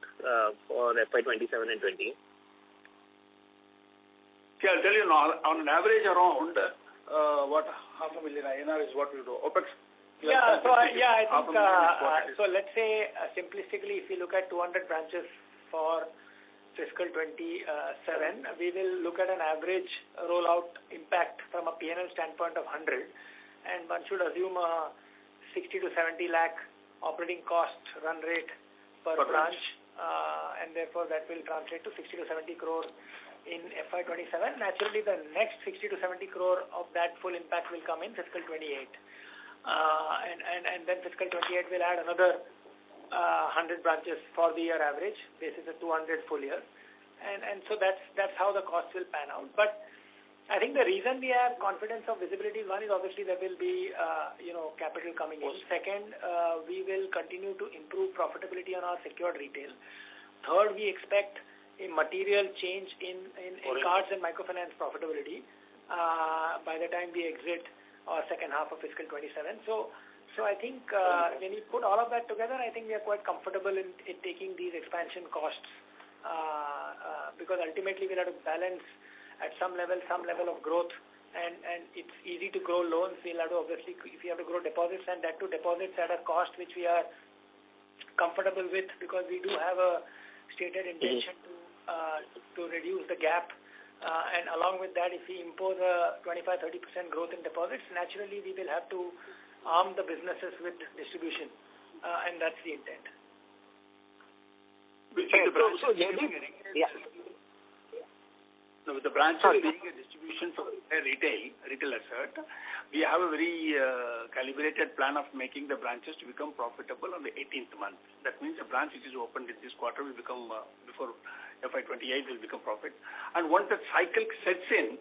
for FY27 and 28? See, I'll tell you now, on an average around, half a million INR is what we do. OPEX. I think, so let's say simplistically, if you look at 200 branches for fiscal 27, we will look at an average rollout impact from a P&L standpoint of 100, and one should assume a 60 to 70 lakh operating cost run rate per branch, and therefore that will translate to 60 to 70 crore in FY27. Naturally, the next 60 to 70 crore of that full impact will come in fiscal 28, and then fiscal 28 will add another 100 branches for the year average. This is a 200 full year, and so that's how the cost will pan out. But I think the reason we have confidence of visibility, one is obviously there will be capital coming in. Second, we will continue to improve profitability on our secured retail. Third, we expect a material change in cards and microfinance profitability by the time we exit our second half of fiscal 27. So I think when you put all of that together, I think we are quite comfortable in taking these expansion costs because ultimately we'll have to balance at some level of growth, and it's easy to grow loans. We'll have to obviously, if you have to grow deposits, and that too deposits at a cost which we are comfortable with, because we do have a stated intention to reduce the gap. And along with that, if we impose a 25-30% growth in deposits, naturally we will have to arm the businesses with distribution, and that's the intent. With the branches being a distribution for retail asset, we have a very calibrated plan of making the branches to become profitable on the 18th month. That means the branch which is opened in this quarter will become, before FY28 will become profit. And once that cycle sets in,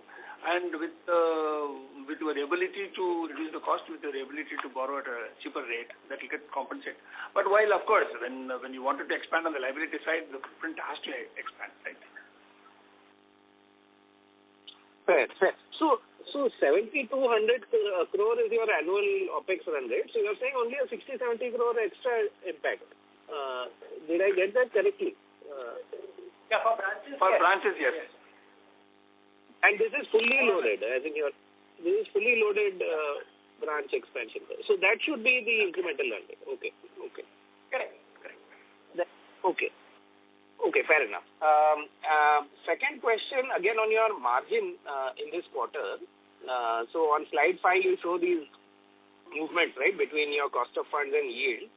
and with your ability to reduce the cost, with your ability to borrow at a cheaper rate, that will get compensated. But while, of course, when you wanted to expand on the liability side, the footprint has to expand, right? Fair. So 7,200 crore is your annual OPEX run rate. So you're saying only a 60-70 crore extra impact. Did I get that correctly? Yeah, for branches. For branches, yes. And this is fully loaded. I think this is fully loaded branch expansion. So that should be the incremental run rate. Okay. Correct. Okay, fair enough. Second question, again on your margin in this quarter. So on slide 5, you show these movements, right, between your cost of funds and yield.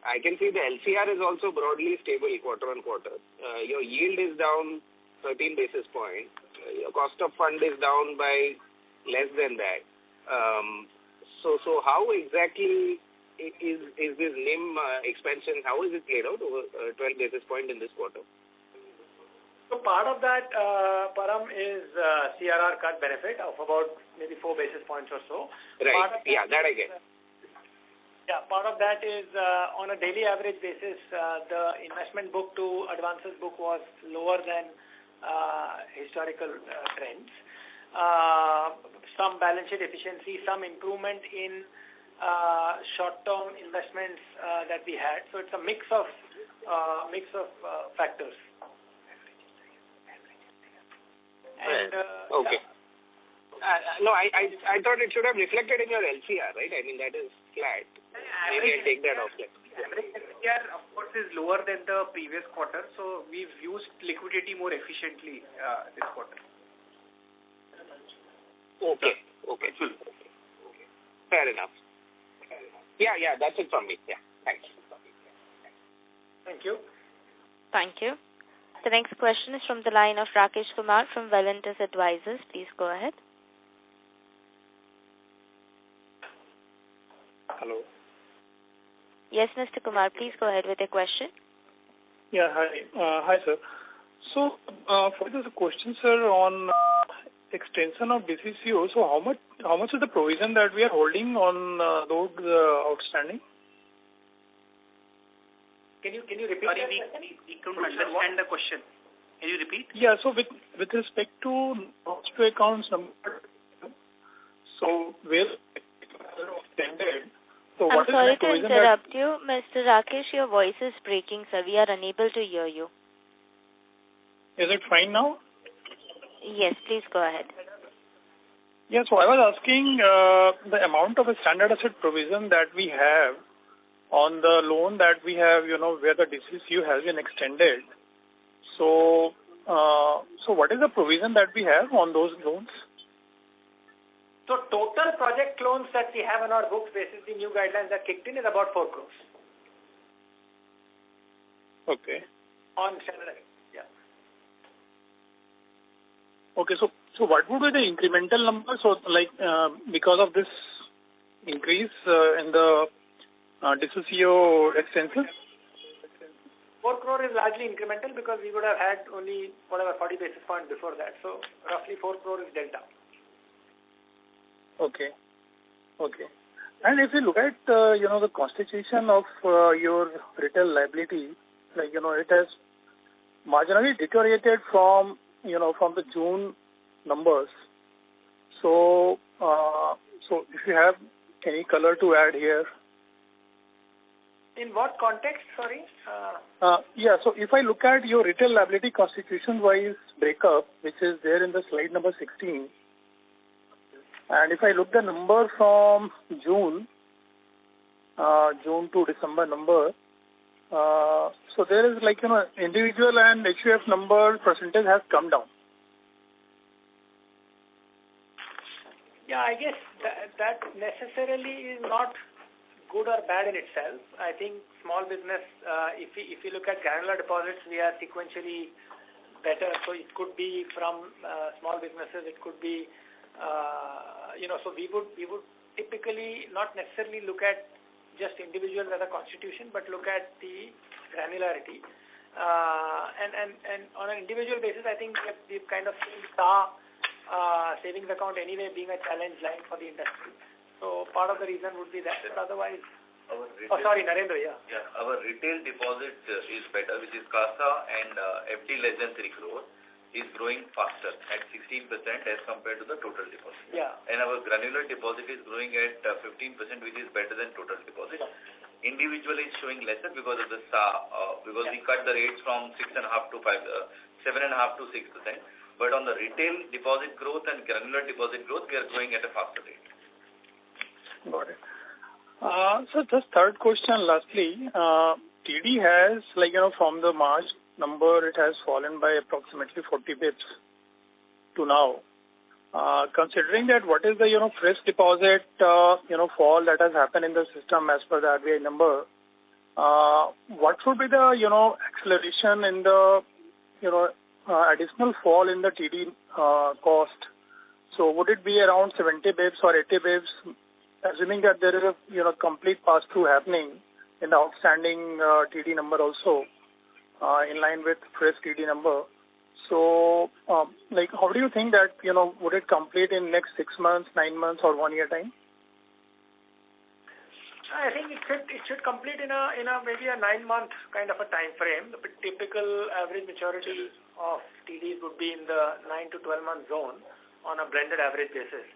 I can see the LCR is also broadly stable quarter on quarter. Your yield is down 13 basis points. Your cost of fund is down by less than that. So how exactly is this NIM expansion, how is it played out over 12 basis point in this quarter? So part of that, Param, is CRR cut benefit of about maybe 4 basis points or so. Right. Yeah, that I get. Yeah, part of that is on a daily average basis, the investment book to advances book was lower than historical trends. Some balance sheet efficiency, some improvement in short-term investments that we had. So it's a mix of factors. And, okay. No, I thought it should have reflected in your LCR, right? I mean, that is flat. Maybe I take that off. The average LCR, of course, is lower than the previous quarter, so we've used liquidity more efficiently this quarter. Okay. Fair enough. Yeah, that's it from me. Yeah, thanks. Thank you. Thank you. The next question is from the line of Rakesh Kumar from Valentis Advisors. Please go ahead. Hello. Yes, Mr. Kumar, please go ahead with your question. Yeah, hi. Hi, sir. So, for this question, sir, on extension of DCCO, so how much is the provision that we are holding on those outstanding? Can you repeat? Sorry, we couldn't understand the question. Can you repeat? Yeah, so with respect to notes to accounts number, so where extended. So I'm sorry to interrupt you, Mr. Rakesh. Your voice is breaking, sir. We are unable to hear you. Is it fine now? Yes, please go ahead. Yeah, so I was asking the amount of a standard asset provision that we have on the loan that we have, where the DCCU has been extended. So, what is the provision that we have on those loans? So total project loans that we have on our books basis the new guidelines that kicked in is about 4 crores. Okay. On standard, yeah. Okay, so what would be the incremental number? So, because of this increase in the DCCO extension? 4 crore is largely incremental because we would have had only 40 basis points before that. So roughly 4 crore is delta. Okay. And if you look at the constitution of your retail liability, it has marginally deteriorated from the June numbers. So if you have any color to add here. In what context, sorry? Yeah, so if I look at your retail liability constitution-wise breakup, which is there in the slide number 16, and if I look the number from June to December number, so there is individual and HUF number percentage has come down. Yeah, I guess that necessarily is not good or bad in itself. I think small business, if you look at granular deposits, we are sequentially better. So it could be from small businesses. It could be, so we would typically not necessarily look at just individuals as a constitution, but look at the granularity. And on an individual basis, I think we've kind of seen savings account anyway being a challenge line for the industry. So part of the reason would be that. But otherwise, Narendra, yeah. Yeah, our retail deposit is better, which is CASA and FD less than 3 crore is growing faster at 16% as compared to the total deposit. Yeah. And our granular deposit is growing at 15%, which is better than total deposit. Yeah. Individually is showing lesser because of the because we cut the rates from 7.5 to 6%. But on the retail deposit growth and granular deposit growth, we are growing at a faster rate. Got it. So just third question lastly, TD has from the March number, it has fallen by approximately 40 bips to now. Considering that what is the fresh deposit fall that has happened in the system as per the RBI number, what should be the acceleration in the additional fall in the TD cost? So would it be around 70 bips or 80 bips, assuming that there is a complete pass-through happening in the outstanding TD number also, in line with fresh TD number? So, how do you think that, would it complete in next 6 months, 9 months, or 1 year time? I think it should complete in a maybe a 9-month kind of a time frame. The typical average maturity of TDs would be in the 9 to 12 month zone on a blended average basis.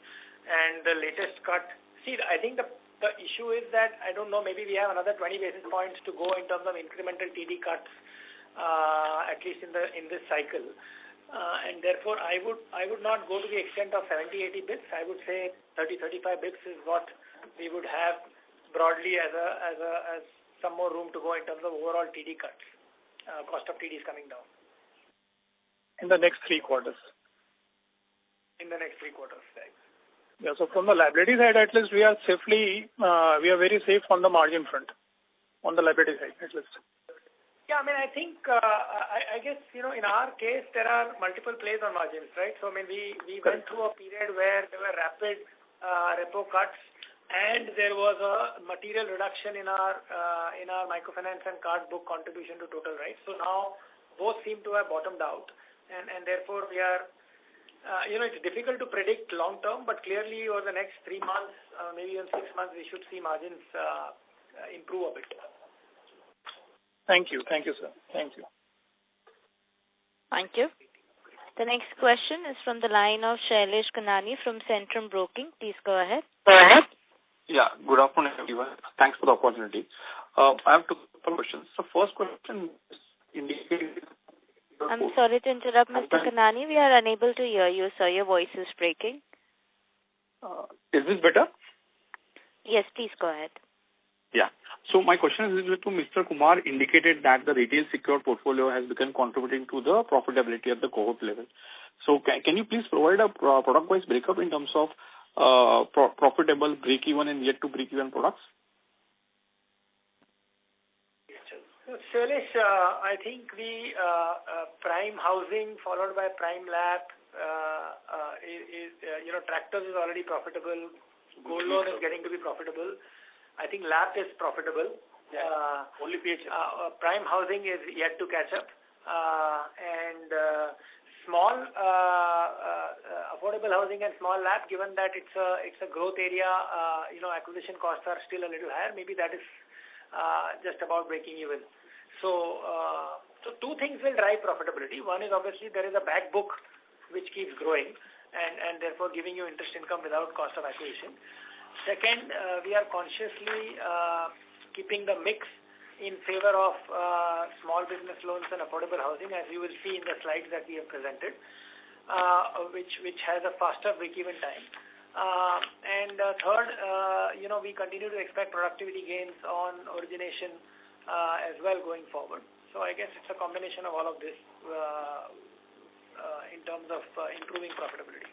And the latest cut, I think the issue is that, I don't know, maybe we have another 20 basis points to go in terms of incremental TD cuts, at least in this cycle. And therefore, I would not go to the extent of 70-80 bits. I would say 30-35 bits is what we would have broadly as some more room to go in terms of overall TD cuts, cost of TDs coming down. In the next 3 quarters? In the next 3 quarters, right. Yeah, so from the liability side, at least we are very safe on the margin front, on the liability side, at least. Yeah, I think, I guess, in our case, there are multiple plays on margins, right? So, we went through a period where there were rapid repo cuts, and there was a material reduction in our microfinance and card book contribution to total, right? So now both seem to have bottomed out, and therefore we are, it's difficult to predict long term, but clearly over the next 3 months, maybe even 6 months, we should see margins improve a bit. Thank you, sir. Thank you. Thank you. The next question is from the line of Shailesh Kanani from Centrum Broking. Please go ahead. Yeah, good afternoon, everyone. Thanks for the opportunity. I have 2 questions. So first question is indicating... I'm sorry to interrupt, Mr. Kanani. We are unable to hear you, sir. Your voice is breaking. Is this better? Yes, please go ahead. Yeah. So my question is to Mr. Kumar indicated that the retail secured portfolio has begun contributing to the profitability at the cohort level. So can you please provide a product-wise breakup in terms of profitable, break-even and yet to break-even products? Shailesh, I think the prime housing followed by prime LAP tractors is already profitable. Gold loan is getting to be profitable. I think LAP is profitable. Yeah. Only PH. Prime housing is yet to catch up. And small affordable housing and small LAP, given that it's a growth area, acquisition costs are still a little higher. Maybe that is just about breaking even. So 2 things will drive profitability. One is obviously there is a back book which keeps growing and therefore giving you interest income without cost of acquisition. Second, we are consciously keeping the mix in favor of small business loans and affordable housing, as you will see in the slides that we have presented, which has a faster break-even time. And third, we continue to expect productivity gains on origination as well going forward. So I guess it's a combination of all of this in terms of improving profitability.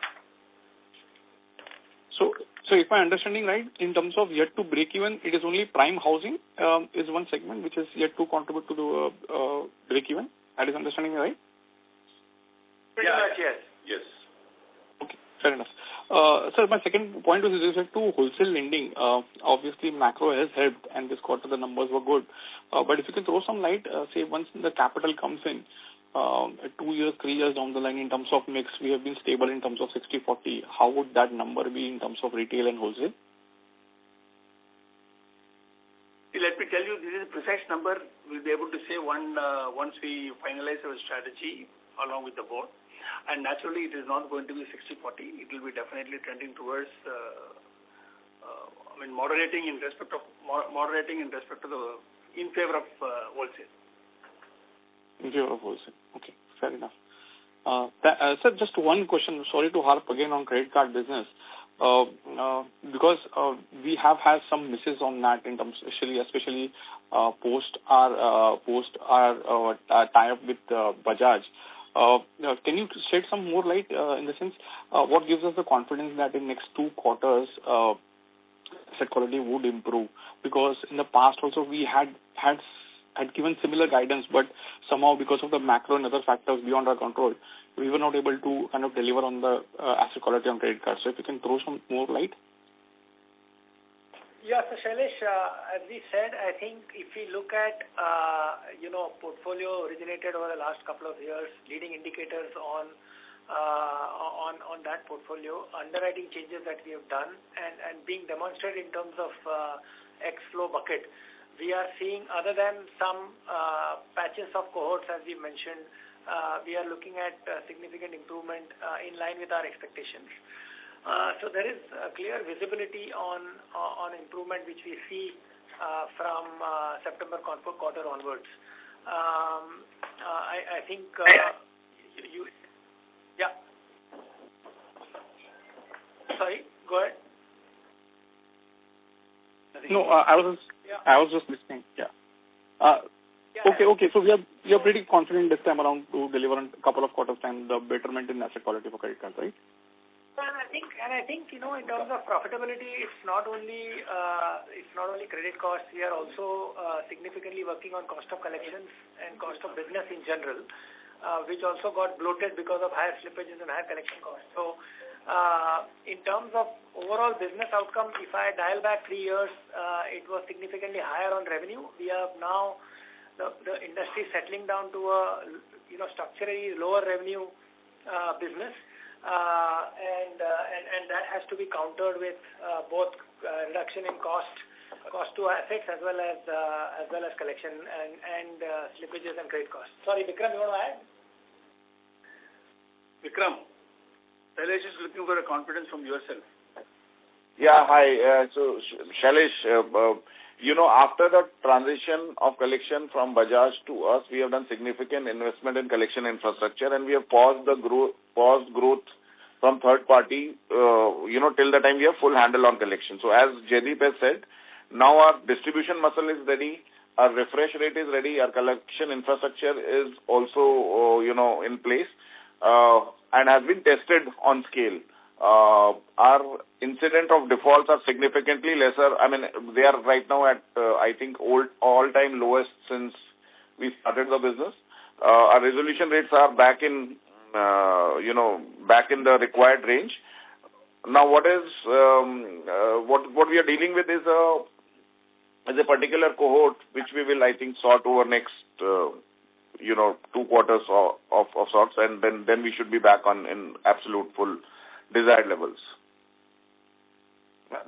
So if my understanding right, in terms of yet to break even, it is only prime housing is one segment which is yet to contribute to the break even. That is understanding right? Pretty much, yes. Yes. Okay, fair enough. Sir, my second point was with respect to wholesale lending. Obviously, macro has helped, and this quarter the numbers were good. But if you can throw some light, say once the capital comes in, 2 years, 3 years down the line in terms of mix, we have been stable in terms of 60-40. How would that number be in terms of retail and wholesale? Let me tell you, this is a precise number we'll be able to say once we finalize our strategy along with the board. And naturally, it is not going to be 60-40. It will be definitely trending towards, moderating in respect to in favor of wholesale. In favor of wholesale. Okay, fair enough. Sir, just one question. Sorry to harp again on credit card business. Because we have had some misses on that in terms, especially post our tie-up with Bajaj. Can you shed some more light in the sense what gives us the confidence that in next 2 quarters asset quality would improve? Because in the past also we had had given similar guidance, but somehow because of the macro and other factors beyond our control, we were not able to kind of deliver on the asset quality on credit cards. So if you can throw some more light. Yeah, so Shailesh, as we said, I think if we look at, portfolio originated over the last couple of years, leading indicators on that portfolio, underwriting changes that we have done and being demonstrated in terms of X-flow bucket, we are seeing, other than some patches of cohorts, as we mentioned, we are looking at significant improvement in line with our expectations. So there is a clear visibility on improvement which we see from September quarter onwards. I think yeah. Sorry, go ahead. No, I was just listening. Yeah. Okay. So we are pretty confident this time around to deliver in a couple of quarters time the betterment in asset quality for credit cards, right? And I think in terms of profitability, it's not only credit costs. We are also significantly working on cost of collections and cost of business in general, which also got bloated because of higher slippages and higher collection costs. So in terms of overall business outcome, if I dial back 3 years, it was significantly higher on revenue. We have now the industry settling down to a structurally lower revenue business. And that has to be countered with both reduction in cost to assets as well as collection and slippages and credit costs. Sorry, Vikram, you want to add? Vikram, Shailesh is looking for a confidence from yourself. Yeah, hi. So Shailesh, after the transition of collection from Bajaj to us, we have done significant investment in collection infrastructure, and we have paused growth from third party, till the time we have full handle on collection. So as Jaideep has said, now our distribution muscle is ready, our refresh rate is ready, our collection infrastructure is also, in place, and has been tested on scale. Our incident of defaults are significantly lesser. I mean, they are right now at, I think, all-time lowest since we started the business. Our resolution rates are back in the required range. Now, what we are dealing with is a particular cohort which we will, I think, sort over next, 2 quarters of sorts, and then we should be back in absolute full desired levels.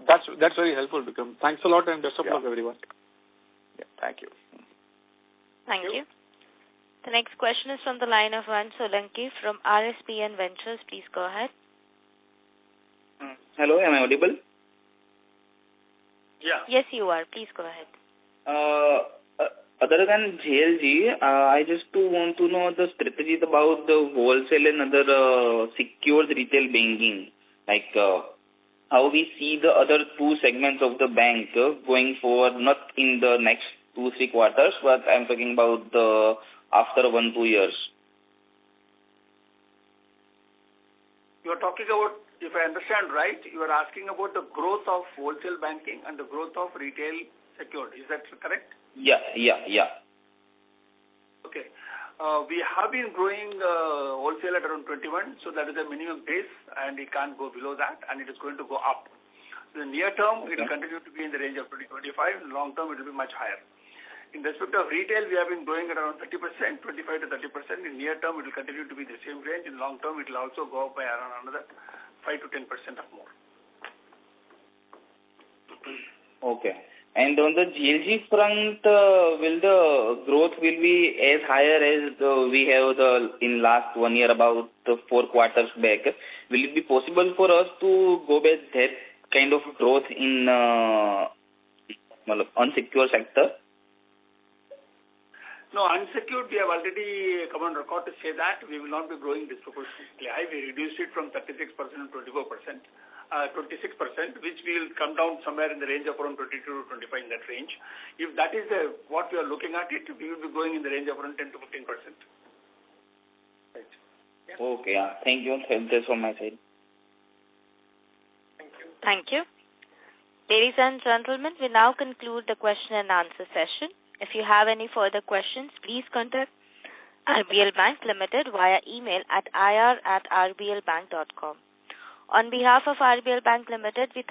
That's very helpful, Vikram. Thanks a lot and best of luck, everyone. Yeah, thank you. Thank you. The next question is from the line of Van Solanki from RSPN Ventures. Please go ahead. Hello, am I audible? Yeah. Yes, you are. Please go ahead. Other than JLG, I just want to know the strategies about the wholesale and other secured retail banking, like how we see the other 2 segments of the bank going forward, not in the next 2-3 quarters, but I'm talking about the after 1-2 years. You are talking about, if I understand right, you are asking about the growth of wholesale banking and the growth of retail secured. Is that correct? Yeah. Okay. We have been growing wholesale at around 21, so that is the minimum pace, and it can't go below that, and it is going to go up. In the near term, it will continue to be in the range of 20-25. In long term, it will be much higher. In respect of retail, we have been growing at around 30%, 25 to 30%. In near term, it will continue to be the same range. In long term, it will also go up by around another 5 to 10% or more. Okay. And on the GLG front, will the growth will be as higher as we have in last 1 year, about 4 quarters back? Will it be possible for us to go back that kind of growth in unsecured sector? No, unsecured, we have already come on record to say that we will not be growing disproportionately high. We reduced it from 36% to 26%, which will come down somewhere in the range of around 22 to 25 in that range. If that is what we are looking at it, we will be going in the range of around 10 to 15%. Right. Yeah. Okay. Thank you. That's from my side. Thank you. Thank you. Ladies and gentlemen, we now conclude the question and answer session. If you have any further questions, please contact RBL Bank Ltd via email at ir@rblbank.com. On behalf of RBL Bank Ltd, we